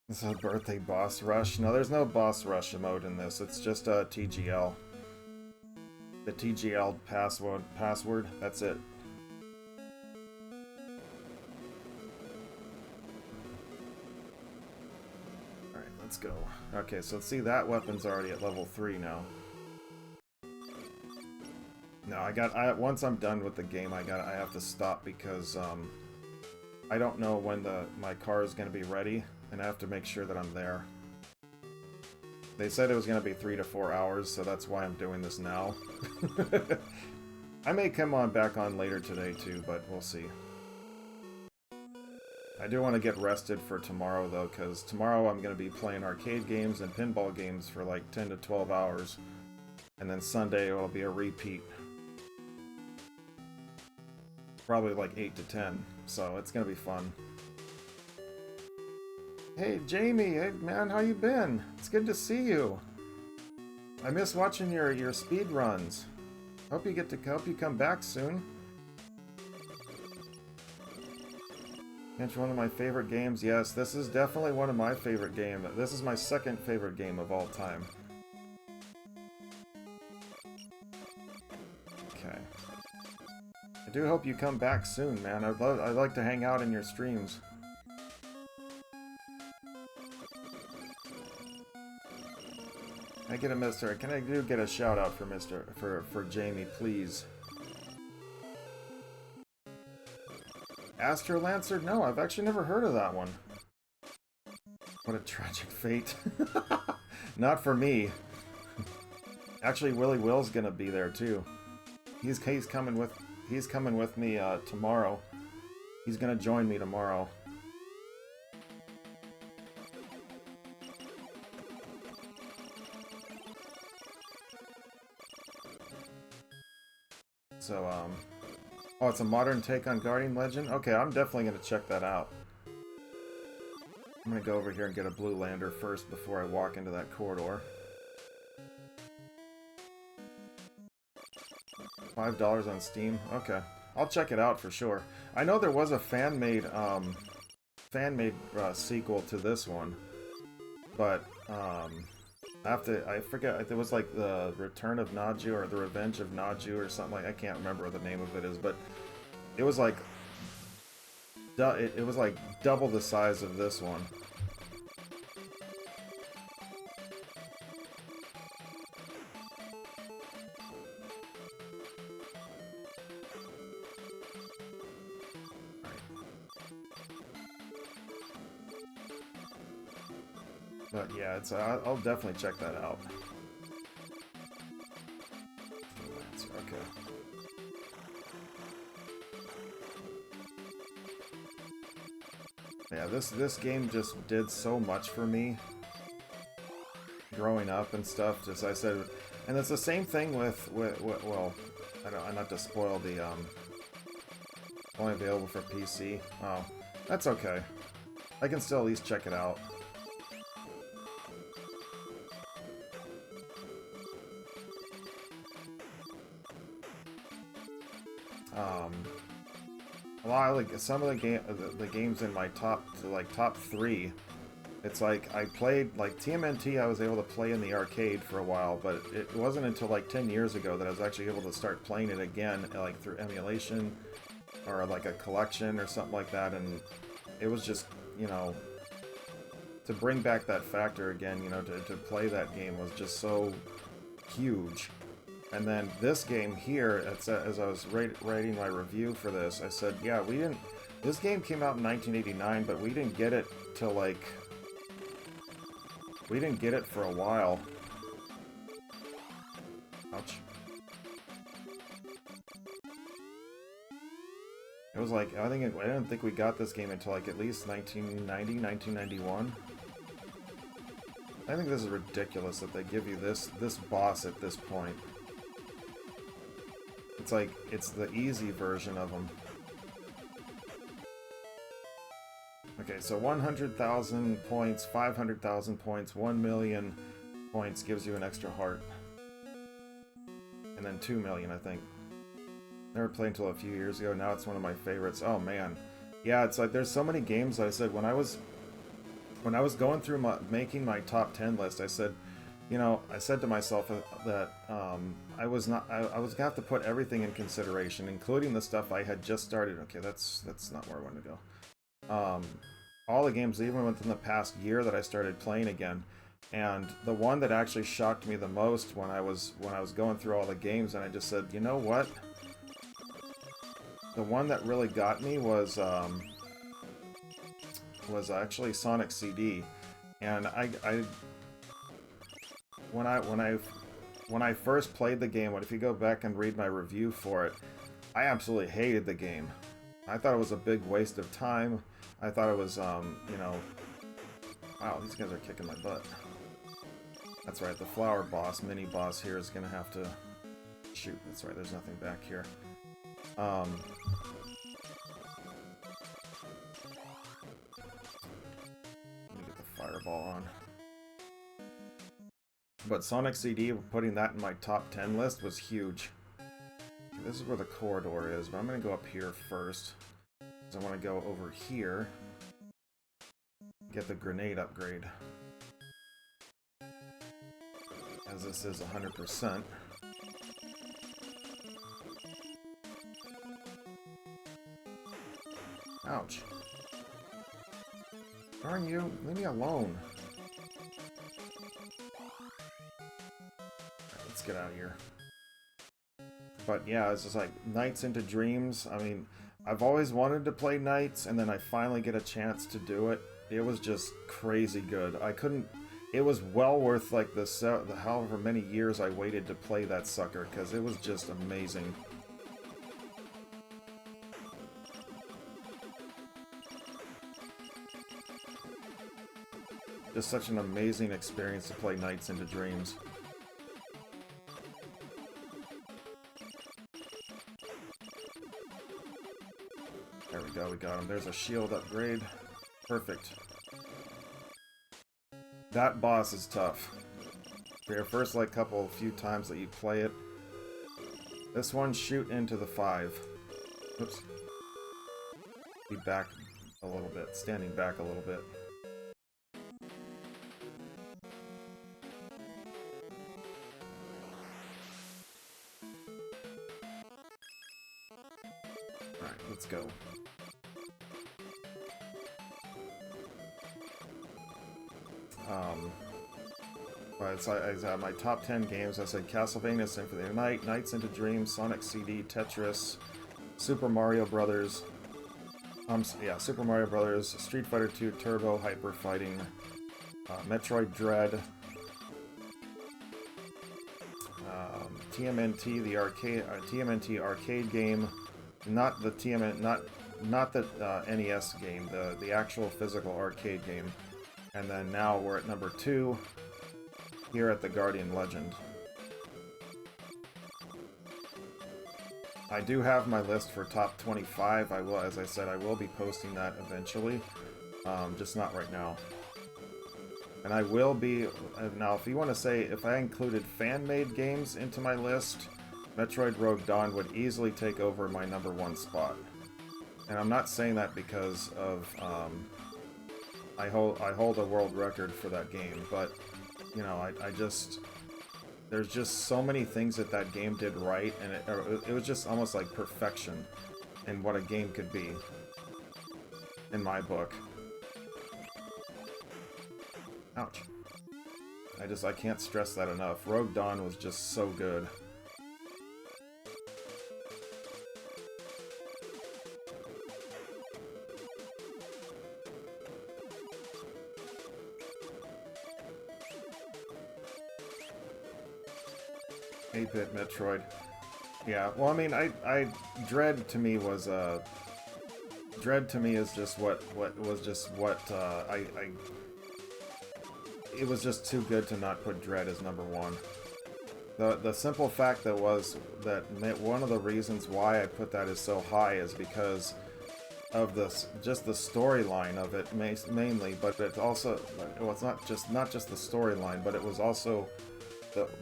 This is a birthday boss rush. No, there's no boss rush mode in this. It's just a TGL. The TGL password. That's it. Let's go. Okay, so see, that weapon's already at level 3 now. No, once I'm done with the game, I have to stop because I don't know when my car is going to be ready, and I have to make sure that I'm there. They said it was going to be 3 to 4 hours, so that's why I'm doing this now. I may come back on later today too, but we'll see. I do want to get rested for tomorrow, though, because tomorrow I'm going to be playing arcade games and pinball games for like 10 to 12 hours. And then Sunday it'll be a repeat. Probably like 8 to 10, so it's going to be fun. Hey, Jamie! Hey, man, how you been? It's good to see you. I miss watching your speed runs. Hope you come back soon. It's one of my favorite games. Yes, this is definitely one of my favorite games. This is my second favorite game of all time. Okay. I do hope you come back soon, man. I'd like to hang out in your streams. Can I get a shout out for Jamie, please? Astrolancer? No, I've actually never heard of that one. What a tragic fate. Not for me. Actually, Willy Will's gonna be there too. He's coming with me tomorrow. He's gonna join me tomorrow. So, oh, it's a modern take on Guardian Legend? Okay, I'm definitely going to check that out. I'm going to go over here and get a blue lander first before I walk into that corridor. $5 on Steam? Okay. I'll check it out for sure. I know there was a fan-made sequel to this one. But, I forget, it was like the Return of Naju or the Revenge of Naju or something like, I can't remember what the name of it is, but it was like it was like double the size of this one. But yeah, I'll definitely check that out. Okay. Yeah, this game just did so much for me growing up and stuff. Just I said, and it's the same thing with well, I don't not to spoil the only available for PC. Oh, that's okay. I can still at least check it out. A lot of some of the games in my top 3. It's like I played like TMNT. I was able to play in the arcade for a while, but it wasn't until like 10 years ago that I was actually able to start playing it again, like through emulation or like a collection or something like that. And it was just, you know, to bring back that factor again, you know, to play that game was just so huge. And then this game here, as I was writing my review for this, I said, yeah, we didn't... This game came out in 1989, but we didn't get it till, like... We didn't get it for a while. Ouch. It was like, I didn't think we got this game until, like, at least 1990, 1991. I think this is ridiculous that they give you this boss at this point. It's like, it's the easy version of them. Okay, so 100,000 points, 500,000 points, 1 million points gives you an extra heart. And then 2 million, I think. Never played until a few years ago, now it's one of my favorites. Oh man. Yeah, it's like, there's so many games that I said, when I was going through making my top 10 list, I said, you know, I said to myself that I was gonna have to put everything in consideration, including the stuff I had just started. Okay, that's not where I wanted to go. All the games, even within the past year that I started playing again, and the one that actually shocked me the most when I was going through all the games, and I just said, you know what? The one that really got me was actually Sonic CD, and when I first played the game, if you go back and read my review for it, I absolutely hated the game. I thought it was a big waste of time. I thought it was, you know... Wow, these guys are kicking my butt. That's right, the flower boss, mini-boss here is gonna have to... Shoot, that's right, there's nothing back here. Let me get the fireball on. But Sonic CD, putting that in my top 10 list was huge. Okay, this is where the corridor is, but I'm going to go up here first. Because I want to go over here. Get the grenade upgrade. As this is 100%. Ouch. Darn you, leave me alone. Let's get out of here. But yeah, it's just like Nights into Dreams. I mean, I've always wanted to play Nights, and then I finally get a chance to do it. It was just crazy good. I couldn't... It was well worth like the however many years I waited to play that sucker, because it was just amazing. Just such an amazing experience to play Nights into Dreams. There we go, we got him. There's a shield upgrade. Perfect. That boss is tough. For your first few times that you play it. This one, shoot into the 5. Oops. Be back a little bit, standing back a little bit. Alright, let's go. But it's like my top 10 games. I said Castlevania Symphony of the Night, Nights into Dreams, Sonic CD, Tetris, Super Mario Brothers. Yeah, Super Mario Brothers, Street Fighter 2 Turbo, Hyper Fighting, Metroid Dread, TMNT the arcade, TMNT arcade game, not not the NES game, the actual physical arcade game. And then now we're at number 2 here at the Guardian Legend. I do have my list for top 25. I will, as I said, I will be posting that eventually, just not right now. And I will be, now if you want to say, if I included fan-made games into my list, Metroid Rogue Dawn would easily take over my number 1 spot. And I'm not saying that because of, I hold a world record for that game, but, you know, I just, there's just so many things that game did right, and it was just almost like perfection in what a game could be, in my book. Ouch. I can't stress that enough. Rogue Dawn was just so good. Eight-bit Metroid. Yeah, well, I mean, Dread to me was, Dread to me is just it was just too good to not put Dread as number 1. The simple fact that one of the reasons why I put that as so high is because of just the storyline of it mainly, but it's also, well, it's not just the storyline, but it was also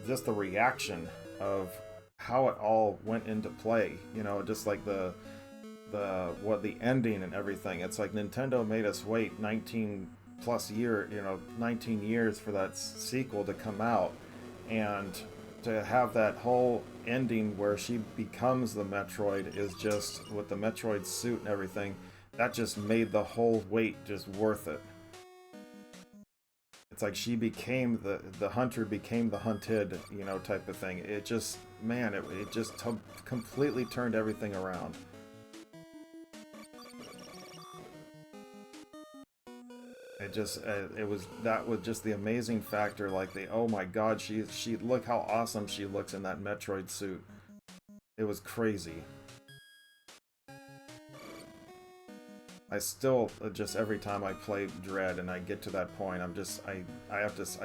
just the reaction of how it all went into play, you know, just like the ending and everything. It's like Nintendo made us wait 19 years for that sequel to come out, and to have that whole ending where she becomes the Metroid is just, with the Metroid suit and everything, that just made the whole wait just worth it. It's like she became the hunter became the hunted, you know, type of thing. It just, man, it just completely turned everything around. That was just the amazing factor, like oh my god, she look how awesome she looks in that Metroid suit. It was crazy. I still, just every time I play Dread and I get to that point, I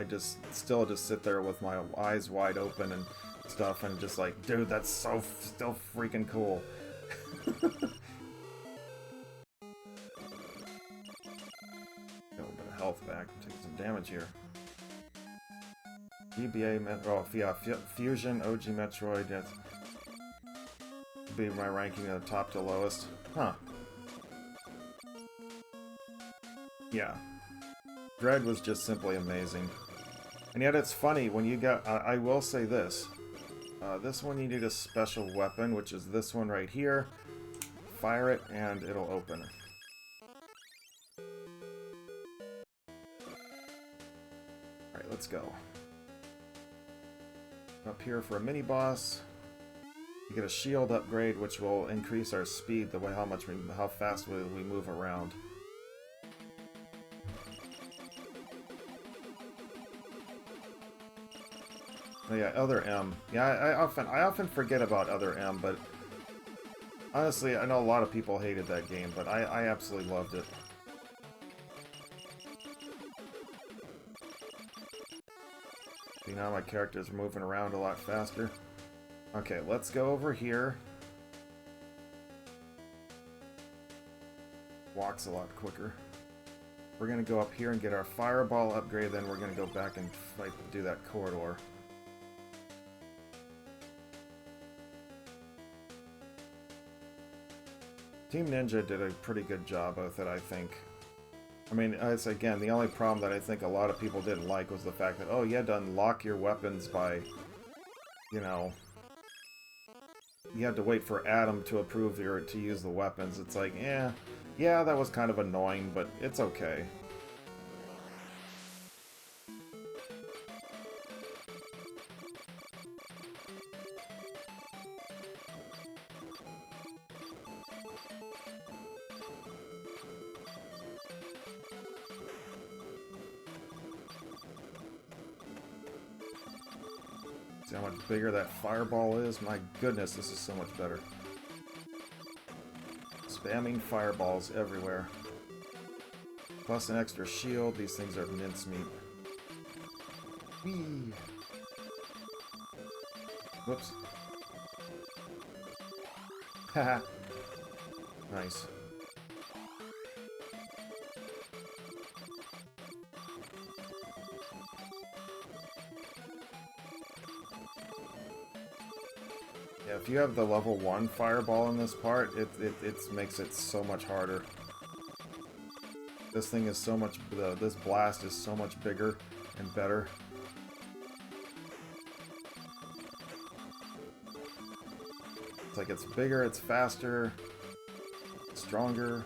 just still sit there with my eyes wide open and stuff, and just like, dude, that's still freaking cool. A little bit of health back, take some damage here. Fusion, OG Metroid, that's be my ranking of top to lowest. Huh. Yeah. Dread was just simply amazing. And yet it's funny, when you got... I will say this. This one you need a special weapon, which is this one right here. Fire it, and it'll open. Alright, let's go. Up here for a mini-boss. You get a shield upgrade, which will increase our speed, how fast we move around. Oh yeah, Other M. Yeah, I often forget about Other M, but honestly, I know a lot of people hated that game, but I absolutely loved it. See, now my characters are moving around a lot faster. Okay, let's go over here. Walks a lot quicker. We're gonna go up here and get our fireball upgrade, then we're gonna go back and do that corridor. Team Ninja did a pretty good job with it, I think. I mean, it's, again, the only problem that I think a lot of people didn't like was the fact that, oh, you had to unlock your weapons by, you know, you had to wait for Adam to approve to use the weapons. It's like, yeah, that was kind of annoying, but it's okay. See how much bigger that fireball is? My goodness, this is so much better. Spamming fireballs everywhere. Plus an extra shield. These things are mincemeat. Whee! Whoops. Haha. Nice. Yeah, if you have the level 1 fireball in this part, it makes it so much harder. This thing is so much, this blast is so much bigger and better. It's like it's bigger, it's faster, stronger.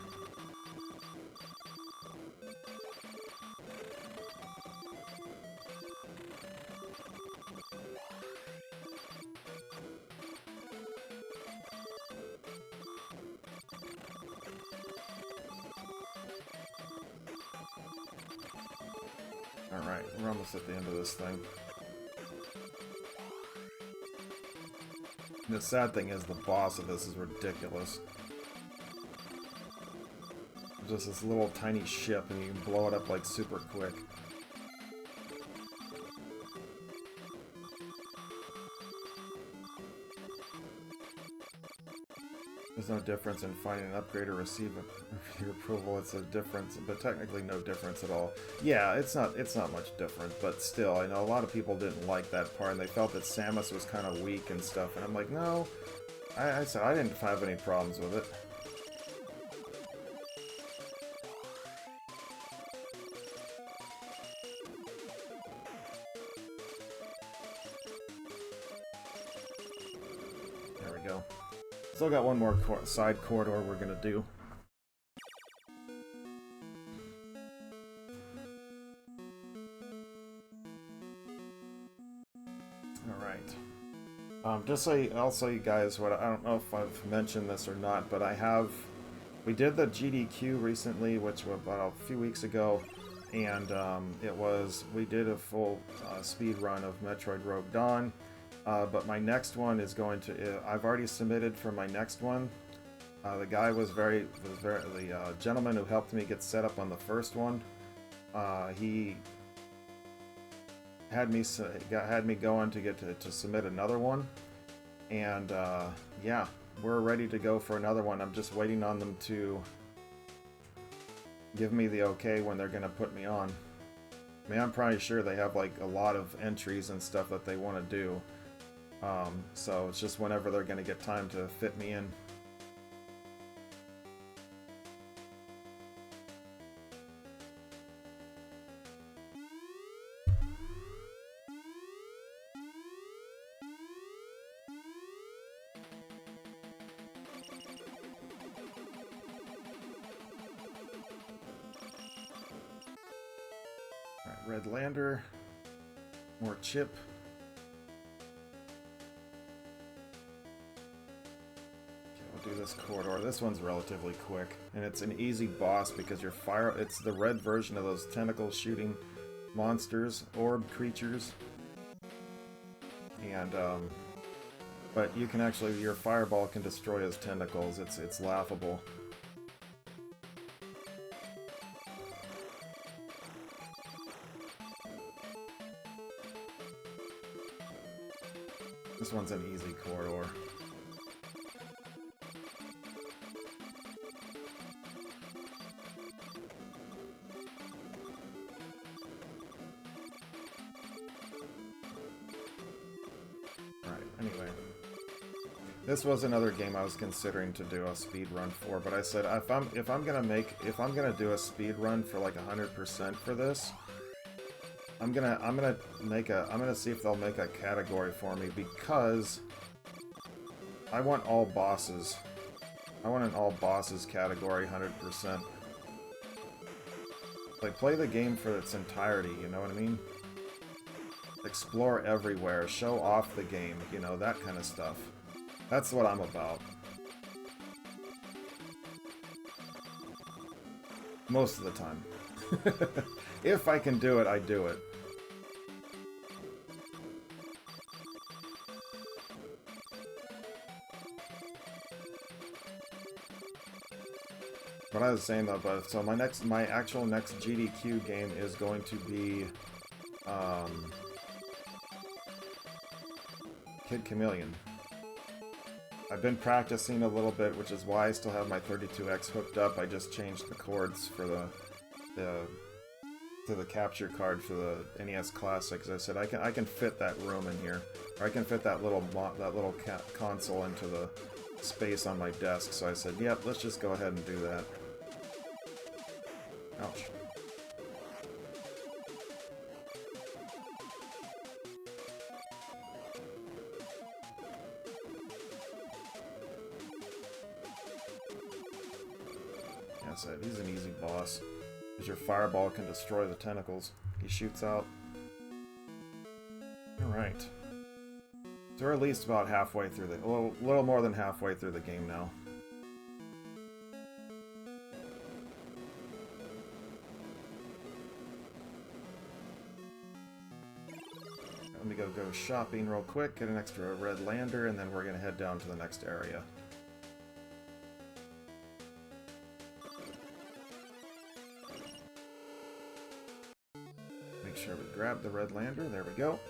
Alright, we're almost at the end of this thing. The sad thing is the boss of this is ridiculous. Just this little tiny ship and you can blow it up like super quick. There's no difference in finding an upgrade or receive your approval. It's a difference, but technically no difference at all. Yeah, it's not much different, but still, I know a lot of people didn't like that part, and they felt that Samus was kind of weak and stuff, and I'm like, no, I said I didn't have any problems with it. There we go. Still got one more side corridor we're gonna do. Alright. Just so I'll show you guys what, I don't know if I've mentioned this or not, but we did the GDQ recently, which was about a few weeks ago, and we did a full speed run of Metroid Rogue Dawn. But my next one is going to, I've already submitted for my next one. The guy was the gentleman who helped me get set up on the first one. He had me going to submit another one. And yeah, we're ready to go for another one. I'm just waiting on them to give me the okay when they're going to put me on. I mean, I'm pretty sure they have like a lot of entries and stuff that they want to do. So it's just whenever they're going to get time to fit me in. Alright, Red Lander. More chip. Do this corridor. This one's relatively quick, and it's an easy boss because it's the red version of those tentacle shooting monsters, orb creatures, and but you can actually, your fireball can destroy his tentacles. It's laughable. This one's an easy corridor. Anyway, this was another game I was considering to do a speed run for, but I said if I'm gonna do a speed run for like 100% for this, I'm gonna see if they'll make a category for me, because I want all bosses. I want an all bosses category 100%. Like, play the game for its entirety, you know what I mean? Explore everywhere, show off the game, you know, that kind of stuff. That's what I'm about. Most of the time. If I can do it, I do it. what I was saying though, but so my actual next GDQ game is going to be Kid Chameleon. I've been practicing a little bit, which is why I still have my 32X hooked up. I just changed the cords for the capture card for the NES Classic. As I said, I can fit that room in here, or I can fit that little console into the space on my desk. So I said, yep, let's just go ahead and do that. Ouch. He's an easy boss, because your fireball can destroy the tentacles he shoots out. Alright. So we're at least about halfway through a little more than halfway through the game now. Let me go shopping real quick, get an extra red lander, and then we're going to head down to the next area. Sure we grab the red lander. There we go.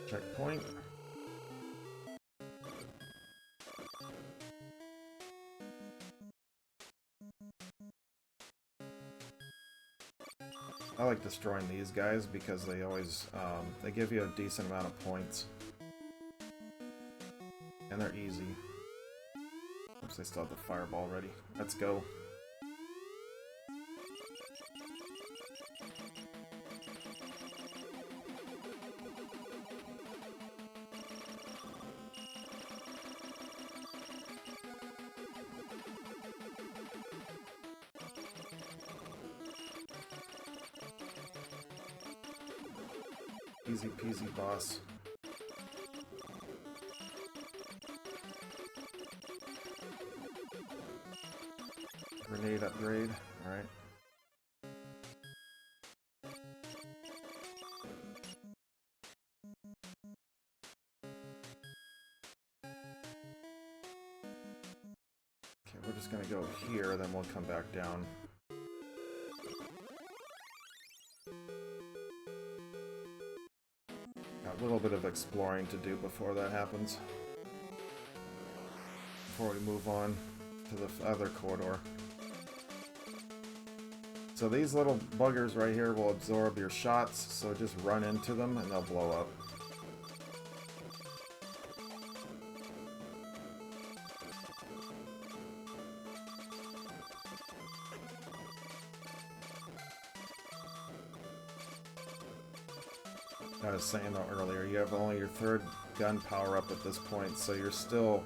Checkpoint. I like destroying these guys because they always they give you a decent amount of points. And they're easy. Oops, they still have the fireball ready. Let's go. Easy peasy, boss. Grenade upgrade, alright. Okay, we're just gonna go here, then we'll come back down. Got a little bit of exploring to do before that happens. Before we move on to the other corridor. So these little buggers right here will absorb your shots, so just run into them and they'll blow up. I was saying though earlier, you have only your third gun power up at this point, so you're still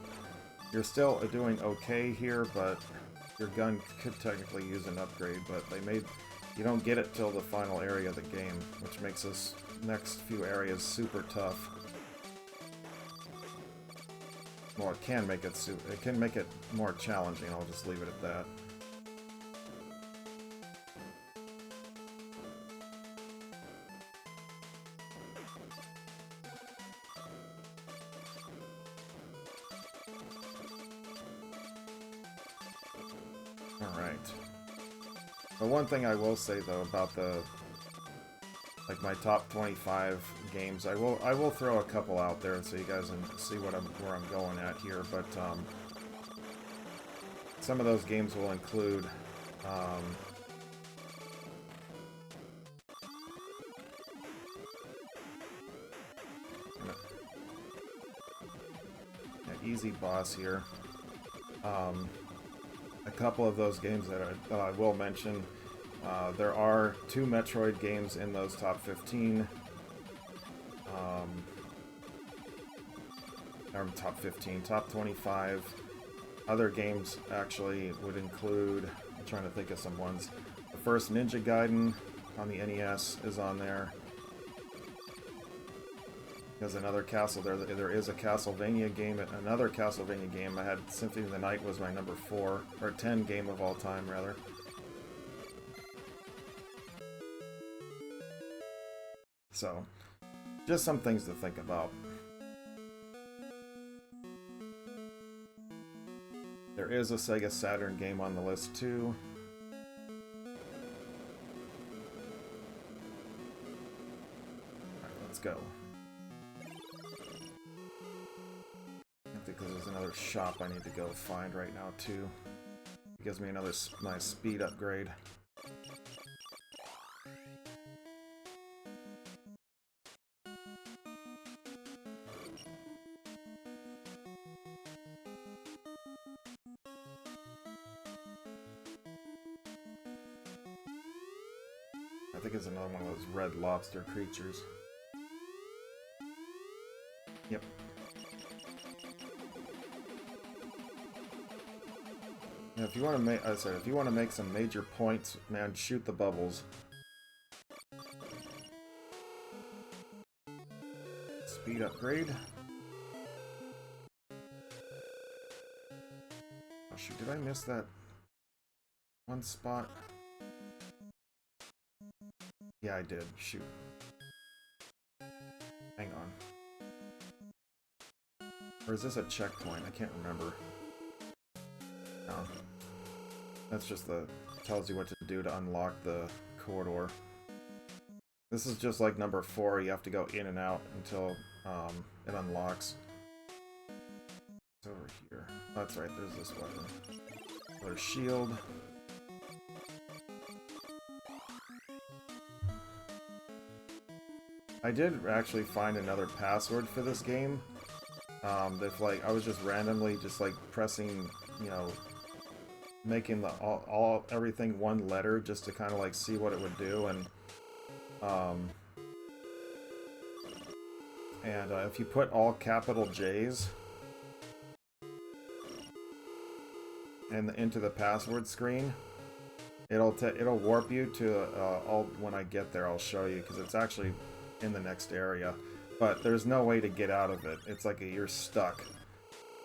doing okay here, but your gun could technically use an upgrade, but you don't get it till the final area of the game, which makes this next few areas super tough. Well, it can make it more challenging, I'll just leave it at that. But one thing I will say though about my top 25 games, I will throw a couple out there so you guys can see where I'm going at here. But some of those games will include easy boss here. A couple of those games that I will mention. There are 2 Metroid games in those top 15. Or top 15, top 25. Other games actually would include, I'm trying to think of some ones. The first Ninja Gaiden on the NES is on there. There's another Castle. There is a Castlevania game. Another Castlevania game. I had Symphony of the Night was my number 4 or 10 game of all time, rather. So, just some things to think about. There is a Sega Saturn game on the list too. Alright, let's go. I think there's another shop I need to go find right now too. It gives me another nice speed upgrade. I think it's another one of those red lobster creatures. Yep. Yeah, if you want to make, if you want to make some major points, man, shoot the bubbles. Speed upgrade. Oh shoot, did I miss that one spot? Yeah, I did. Shoot. Hang on. Or is this a checkpoint? I can't remember. No. That's just tells you what to do to unlock the corridor. This is just like number 4. You have to go in and out until it unlocks. It's over here. Oh, that's right, there's this weapon. Another shield. I did actually find another password for this game. If like I was just randomly just like pressing, you know, making the everything one letter just to kind of like see what it would do, and if you put all capital J's and into the password screen, it'll warp you to when I get there I'll show you, because it's actually in the next area, but there's no way to get out of it. It's like you're stuck.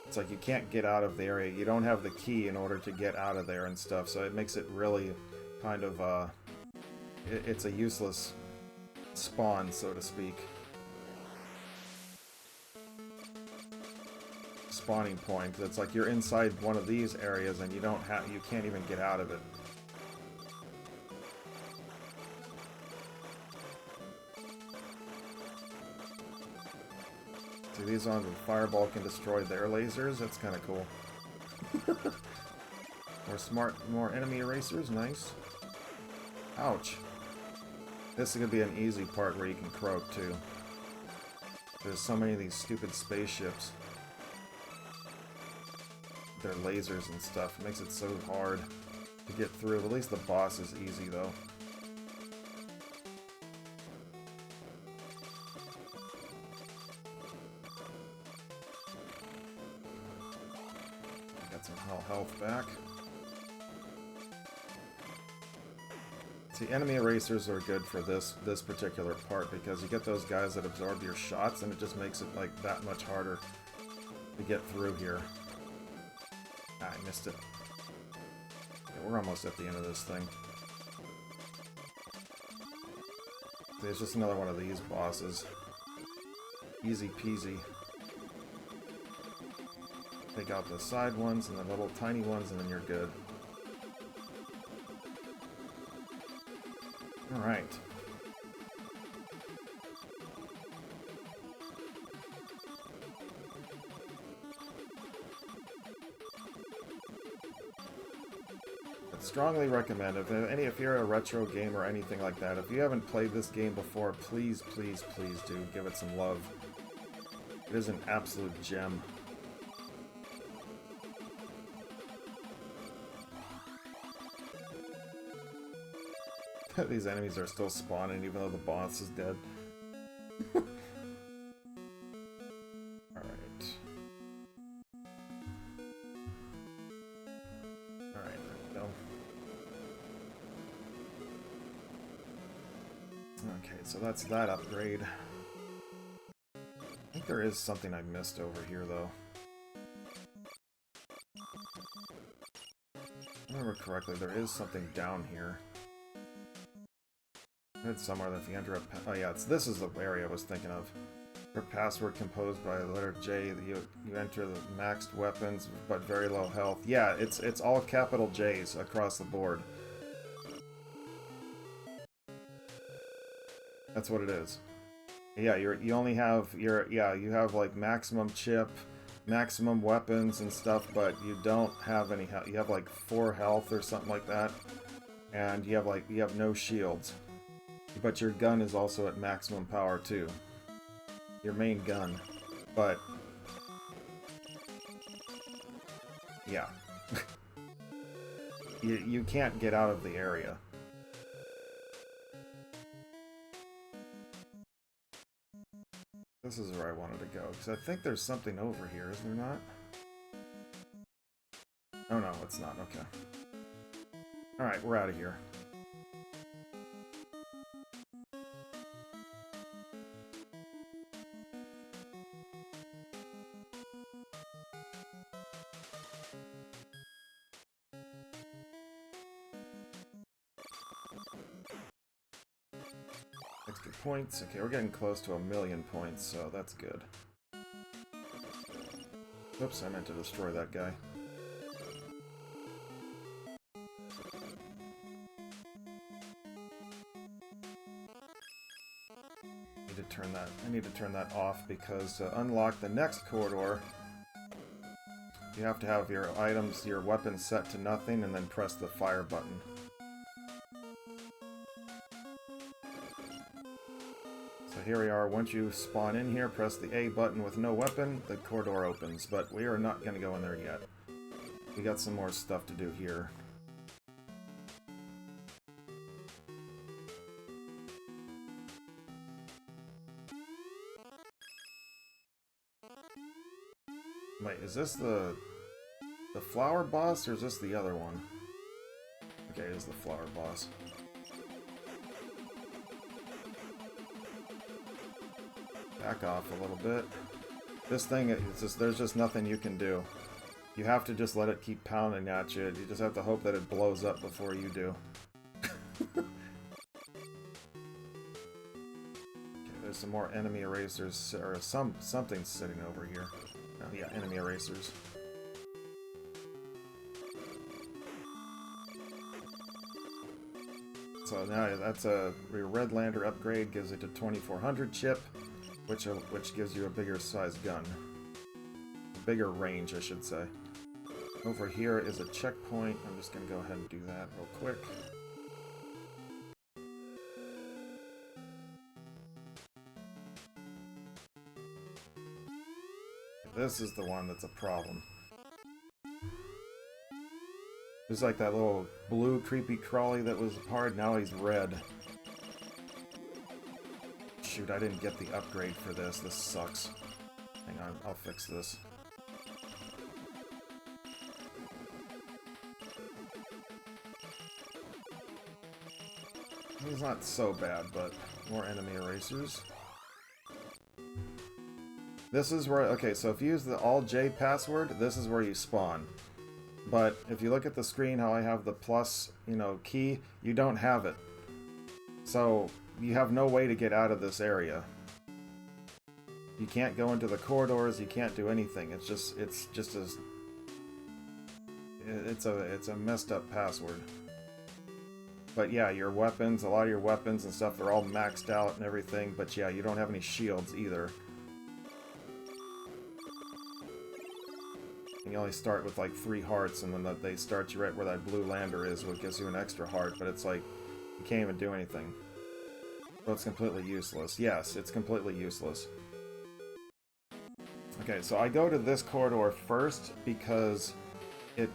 It's like you can't get out of the area. You don't have the key in order to get out of there and stuff, so it makes it really kind of it's a useless spawn, so to speak. Spawning point. It's like you're inside one of these areas and you can't even get out of it. See, these ones with fireball can destroy their lasers. That's kind of cool. More enemy erasers. Nice. Ouch. This is gonna be an easy part where you can croak too. There's so many of these stupid spaceships. Their lasers and stuff. It makes it so hard to get through. At least the boss is easy though. Some health back. See, enemy erasers are good for this particular part, because you get those guys that absorb your shots and it just makes it like that much harder to get through here. Ah, I missed it. Yeah, we're almost at the end of this thing. See, it's just another one of these bosses. Easy peasy. Take out the side ones and the little tiny ones, and then you're good. Alright. I'd strongly recommend, if you're a retro gamer or anything like that, if you haven't played this game before, please, please, please do give it some love. It is an absolute gem. These enemies are still spawning even though the boss is dead. Alright. Alright, there we go. Okay, so that's that upgrade. I think there is something I missed over here though. If I remember correctly, there is something down here. I read somewhere that if you enter a... Oh yeah, this is the area I was thinking of. Your password composed by the letter J, you enter the maxed weapons but very low health. Yeah, it's all capital J's across the board. That's what it is. Yeah, you only have you have like maximum chip, maximum weapons and stuff, but you don't have any health. You have like 4 health or something like that, and you have no shields. But your gun is also at maximum power too. Your main gun, but yeah, you can't get out of the area. This is where I wanted to go, because I think there's something over here, is there not? Oh no, it's not, okay. Alright, we're out of here. Extra points. Okay, we're getting close to 1,000,000 points, so that's good. Oops, I meant to destroy that guy. I need to turn that off because to unlock the next corridor, you have to have your items, your weapons set to nothing, and then press the fire button. So here we are. Once you spawn in here, press the A button with no weapon, the corridor opens, but we are not going to go in there yet. We got some more stuff to do here. Wait, is this the flower boss, or is this the other one? Okay, it is the flower boss. Back off a little bit. This thing, there's just nothing you can do. You have to just let it keep pounding at you. You just have to hope that it blows up before you do. Okay, there's some more enemy erasers, or something sitting over here. Oh yeah, enemy erasers. So now that's your Red Lander upgrade, gives it a 2400 chip, which gives you a bigger size gun. A bigger range, I should say. Over here is a checkpoint. I'm just going to go ahead and do that real quick. This is the one that's a problem. There's like that little blue creepy crawly that was hard, now he's red. Shoot, I didn't get the upgrade for this. This sucks. Hang on, I'll fix this. He's not so bad, but more enemy erasers. This is where, okay, so if you use the all J password, this is where you spawn. But if you look at the screen, how I have the plus, key, you don't have it. So you have no way to get out of this area. You can't go into the corridors, you can't do anything. It's a messed up password. But yeah, your weapons, a lot of your weapons and stuff are all maxed out and everything, but yeah, you don't have any shields either. You only start with like 3 hearts, and then they start you right where that blue lander is, which gives you an extra heart, but it's like, you can't even do anything. So it's completely useless. Yes, it's completely useless. Okay, so I go to this corridor first because it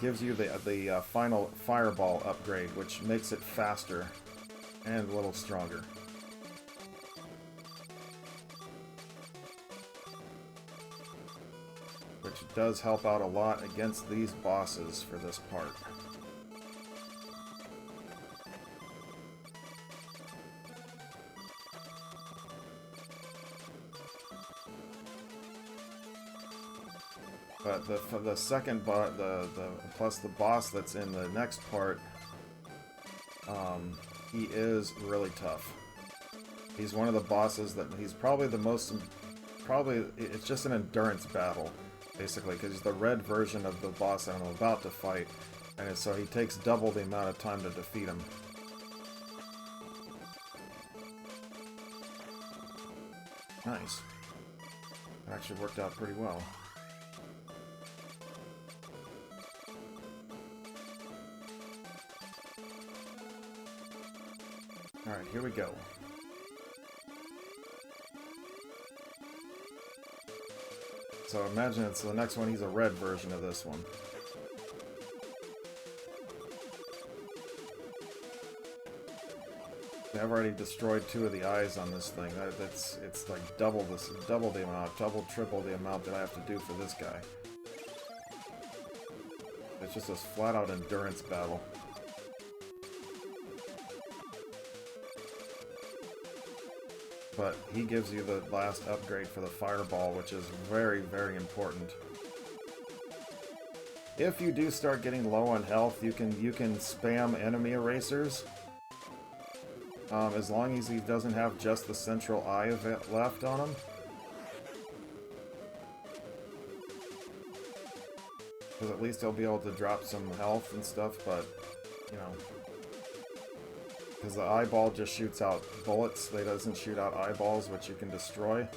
gives you the final fireball upgrade, which makes it faster and a little stronger. Which does help out a lot against these bosses for this part. But the second plus the boss that's in the next part, he is really tough. He's one of the bosses that he's probably the most, it's just an endurance battle, basically, because he's the red version of the boss that I'm about to fight, and so he takes double the amount of time to defeat him. Nice. That actually worked out pretty well. Alright, here we go. So imagine it's the next one, he's a red version of this one. I've already destroyed 2 of the eyes on this thing. It's like double the amount, triple the amount that I have to do for this guy. It's just a flat-out endurance battle. But he gives you the last upgrade for the fireball, which is very, very important. If you do start getting low on health, you can spam enemy erasers. As long as he doesn't have just the central eye of it left on him. Because at least he'll be able to drop some health and stuff, but, you know. Because the eyeball just shoots out bullets, it doesn't shoot out eyeballs, which you can destroy.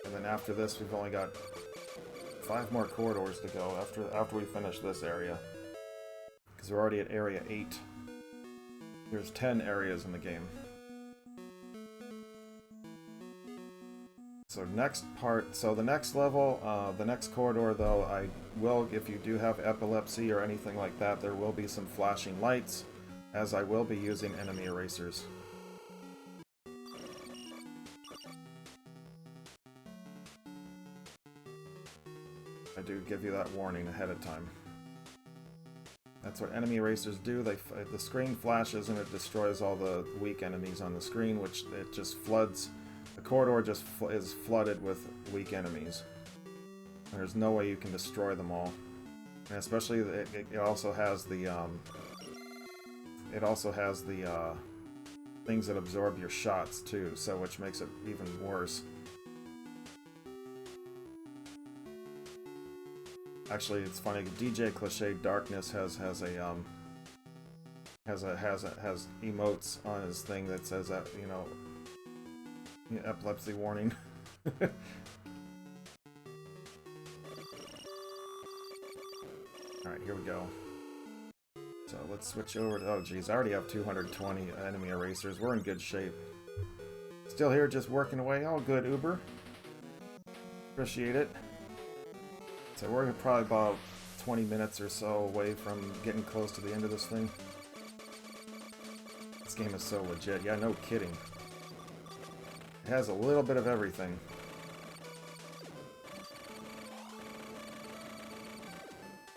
And then after this, we've only got 5 more corridors to go after we finish this area. Because we're already at area 8. There's 10 areas in the game. So the next level, the next corridor though, I will, if you do have epilepsy or anything like that, there will be some flashing lights, as I will be using enemy erasers. I do give you that warning ahead of time. That's what enemy erasers do. The screen flashes and it destroys all the weak enemies on the screen, which it just floods. The corridor just is flooded with weak enemies. And there's no way you can destroy them all. And especially, it also has the, things that absorb your shots too, so which makes it even worse. Actually, it's funny, DJ Cliché Darkness has emotes on his thing that says that, you know, epilepsy warning. Alright, here we go. So let's switch over to... Oh geez, I already have 220 enemy erasers. We're in good shape. Still here, just working away. All good, Uber. Appreciate it. So we're probably about 20 minutes or so away from getting close to the end of this thing. This game is so legit. Yeah, no kidding. It has a little bit of everything.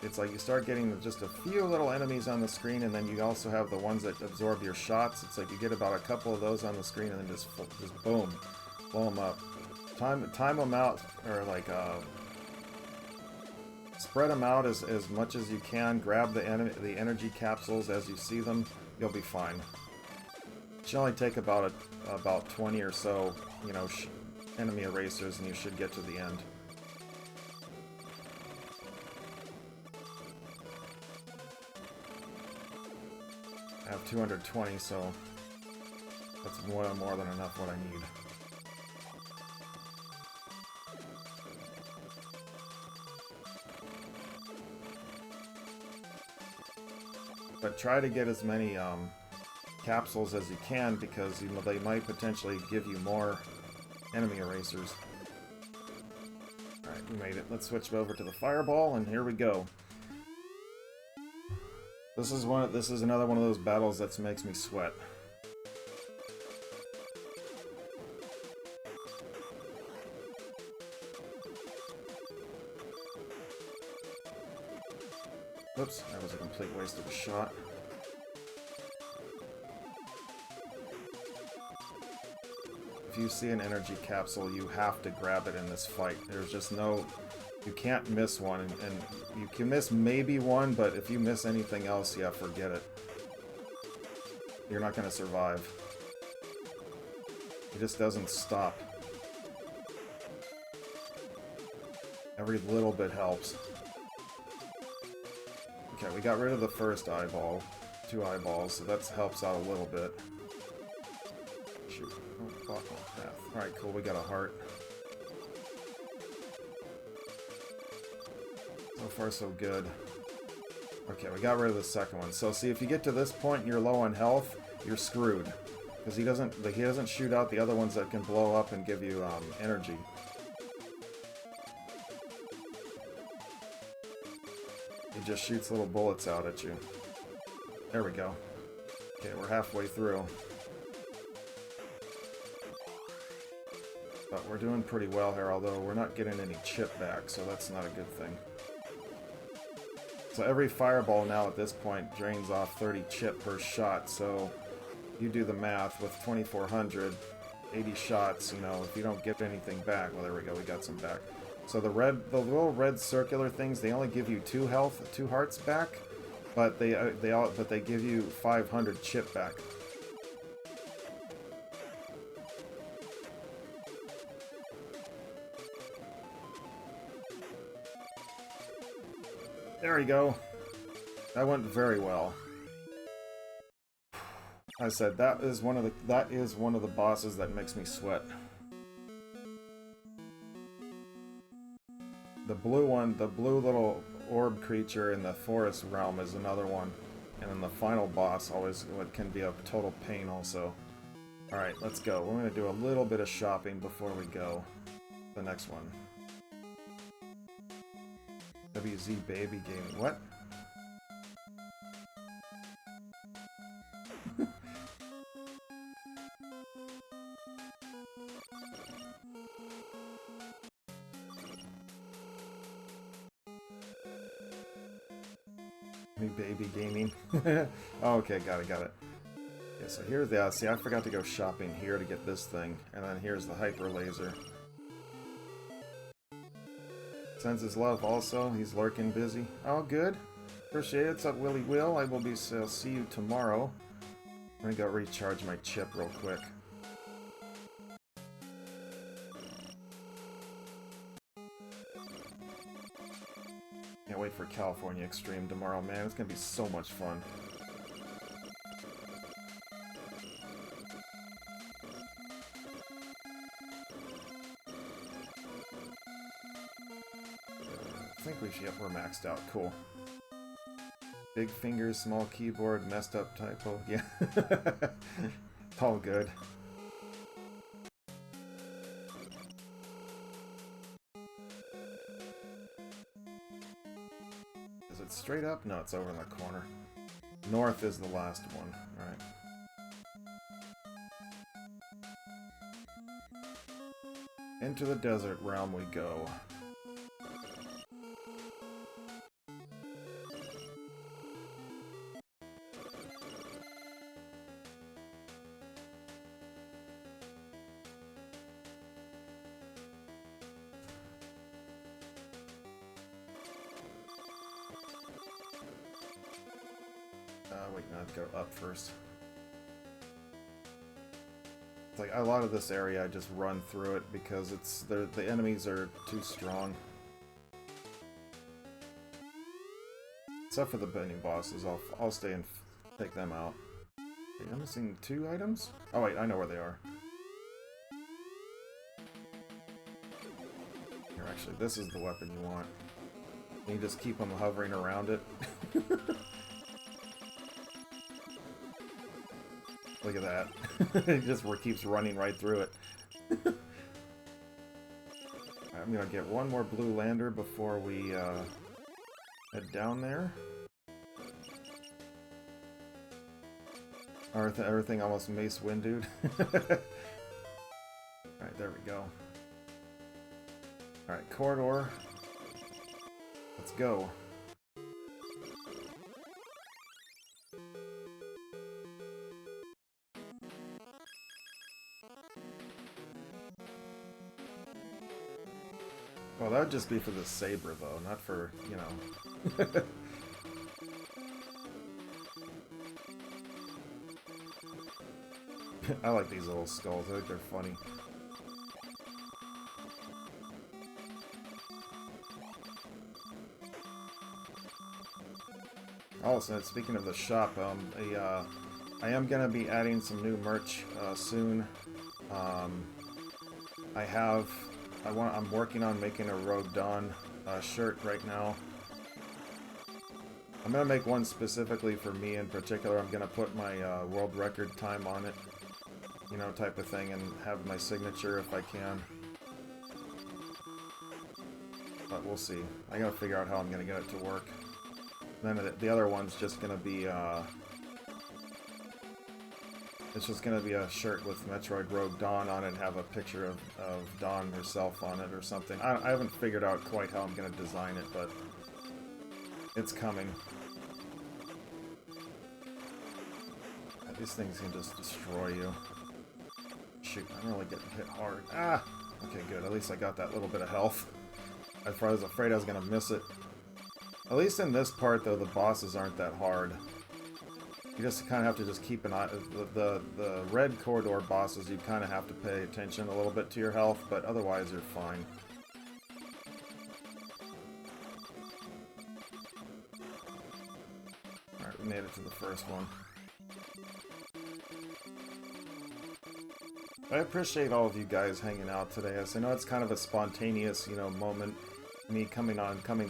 It's like you start getting just a few little enemies on the screen, and then you also have the ones that absorb your shots. It's like you get about a couple of those on the screen, and then just boom, blow them up. Time them out, or like spread them out as much as you can. Grab the energy capsules as you see them. You'll be fine. It should only take about 20 or so, you know, enemy erasers, and you should get to the end. I have 220, so that's more than enough what I need. But try to get as many capsules as you can, because you know they might potentially give you more enemy erasers. Alright, we made it. Let's switch over to the fireball, and here we go. This is another one of those battles that makes me sweat. Oops, that was a complete waste of a shot. if you see an energy capsule, you have to grab it in this fight. There's just no... You can't miss one, and you can miss maybe one, but if you miss anything else, yeah, forget it. You're not going to survive. It just doesn't stop. Every little bit helps. Okay, we got rid of the first eyeball. 2 eyeballs, so that helps out a little bit. Shoot. Oh, block off path. Alright, cool, we got a heart. So far, so good. Okay, we got rid of the second one. So, see, if you get to this point and you're low on health, you're screwed. Because he doesn't shoot out the other ones that can blow up and give you energy. He just shoots little bullets out at you. There we go. Okay, we're halfway through. But we're doing pretty well here, although we're not getting any chip back, so that's not a good thing. So every fireball now at this point drains off 30 chip per shot, so you do the math with 2,400, 80 shots, you know, if you don't get anything back, well, there we go, we got some back. So the little red circular things, they only give you 2 health, 2 hearts back, but they give you 500 chip back. There we go. That went very well. I said that is one of the bosses that makes me sweat. The blue one, the blue little orb creature in the forest realm is another one. And then the final boss always can be a total pain also. Alright, let's go. We're going to do a little bit of shopping before we go. The next one. WZ Baby Gaming. What? Me Baby Gaming. Oh, okay, got it. Yeah, so here's the... see, I forgot to go shopping here to get this thing. And then here's the Hyper Laser. Sends his love also. He's lurking busy. Oh, good. Appreciate it. What's up, Willy Will? I will see you tomorrow. I'm gonna go recharge my chip real quick. Can't wait for California Extreme tomorrow, man. It's gonna be so much fun. I think we should... Yep, we're maxed out. Cool. Big fingers, small keyboard, messed up typo. Yeah. It's all good. Is it straight up? No, it's over in the corner. North is the last one. Alright. Into the desert realm we go. Wait, no, I'd go up first. It's like a lot of this area I just run through it because the enemies are too strong. Except for the bending bosses, I'll stay and take them out. Wait, I'm missing 2 items? Oh wait, I know where they are. Here, actually, this is the weapon you want. And you just keep them hovering around it. Look at that. It just keeps running right through it. I'm gonna get one more blue lander before we head down there. Everything almost Mace Windu'd. Alright, there we go. Alright, corridor. Let's go. Well, that would just be for the saber, though, not for, you know... I like these little skulls. I think they're funny. Also, speaking of the shop, I am gonna be adding some new merch soon. I'm working on making a Rogue Dawn shirt right now. I'm gonna make one specifically for me in particular. I'm gonna put my world record time on it, you know, type of thing, and have my signature if I can. But we'll see. I gotta figure out how I'm gonna get it to work. Then the other one's just gonna be, it's just gonna be a shirt with Metroid Rogue Dawn on it and have a picture of Dawn herself on it or something. I haven't figured out quite how I'm gonna design it, but it's coming. These things can just destroy you. Shoot, I'm really getting hit hard. Ah! Okay, good. At least I got that little bit of health. I was afraid I was gonna miss it. At least in this part, though, the bosses aren't that hard. You just kind of have to just keep an eye... The red corridor bosses, you kind of have to pay attention a little bit to your health, but otherwise you're fine. Alright, we made it to the first one. I appreciate all of you guys hanging out today. As I know it's kind of a spontaneous, you know, moment. Me coming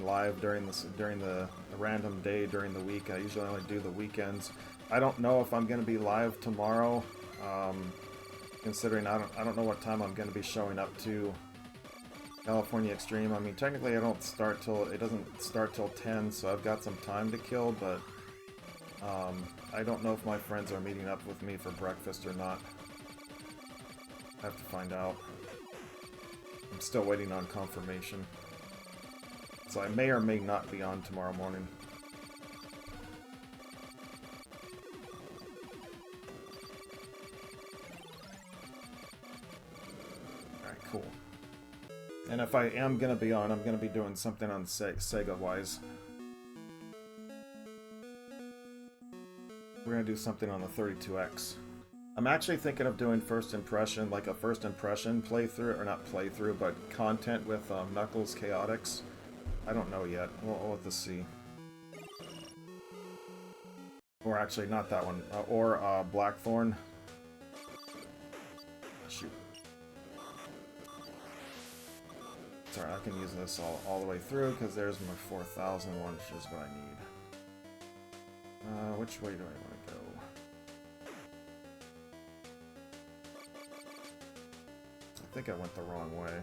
live during the random day during the week. I usually only do the weekends. I don't know if I'm going to be live tomorrow, considering I don't know what time I'm going to be showing up to California Extreme. I mean, technically it doesn't start till 10, so I've got some time to kill, but I don't know if my friends are meeting up with me for breakfast or not. I have to find out. I'm still waiting on confirmation. So I may or may not be on tomorrow morning. Alright, cool. And if I am going to be on, I'm going to be doing something on Sega-wise. We're going to do something on the 32X. I'm actually thinking of doing first impression, like a first impression playthrough, or not playthrough, but content with Knuckles Chaotix. I don't know yet. We'll have to see. Or actually, not that one. Or Blackthorn. Shoot. Sorry, I can use this all the way through, because there's my 4,001, which is what I need. Which way do I want to go? I think I went the wrong way.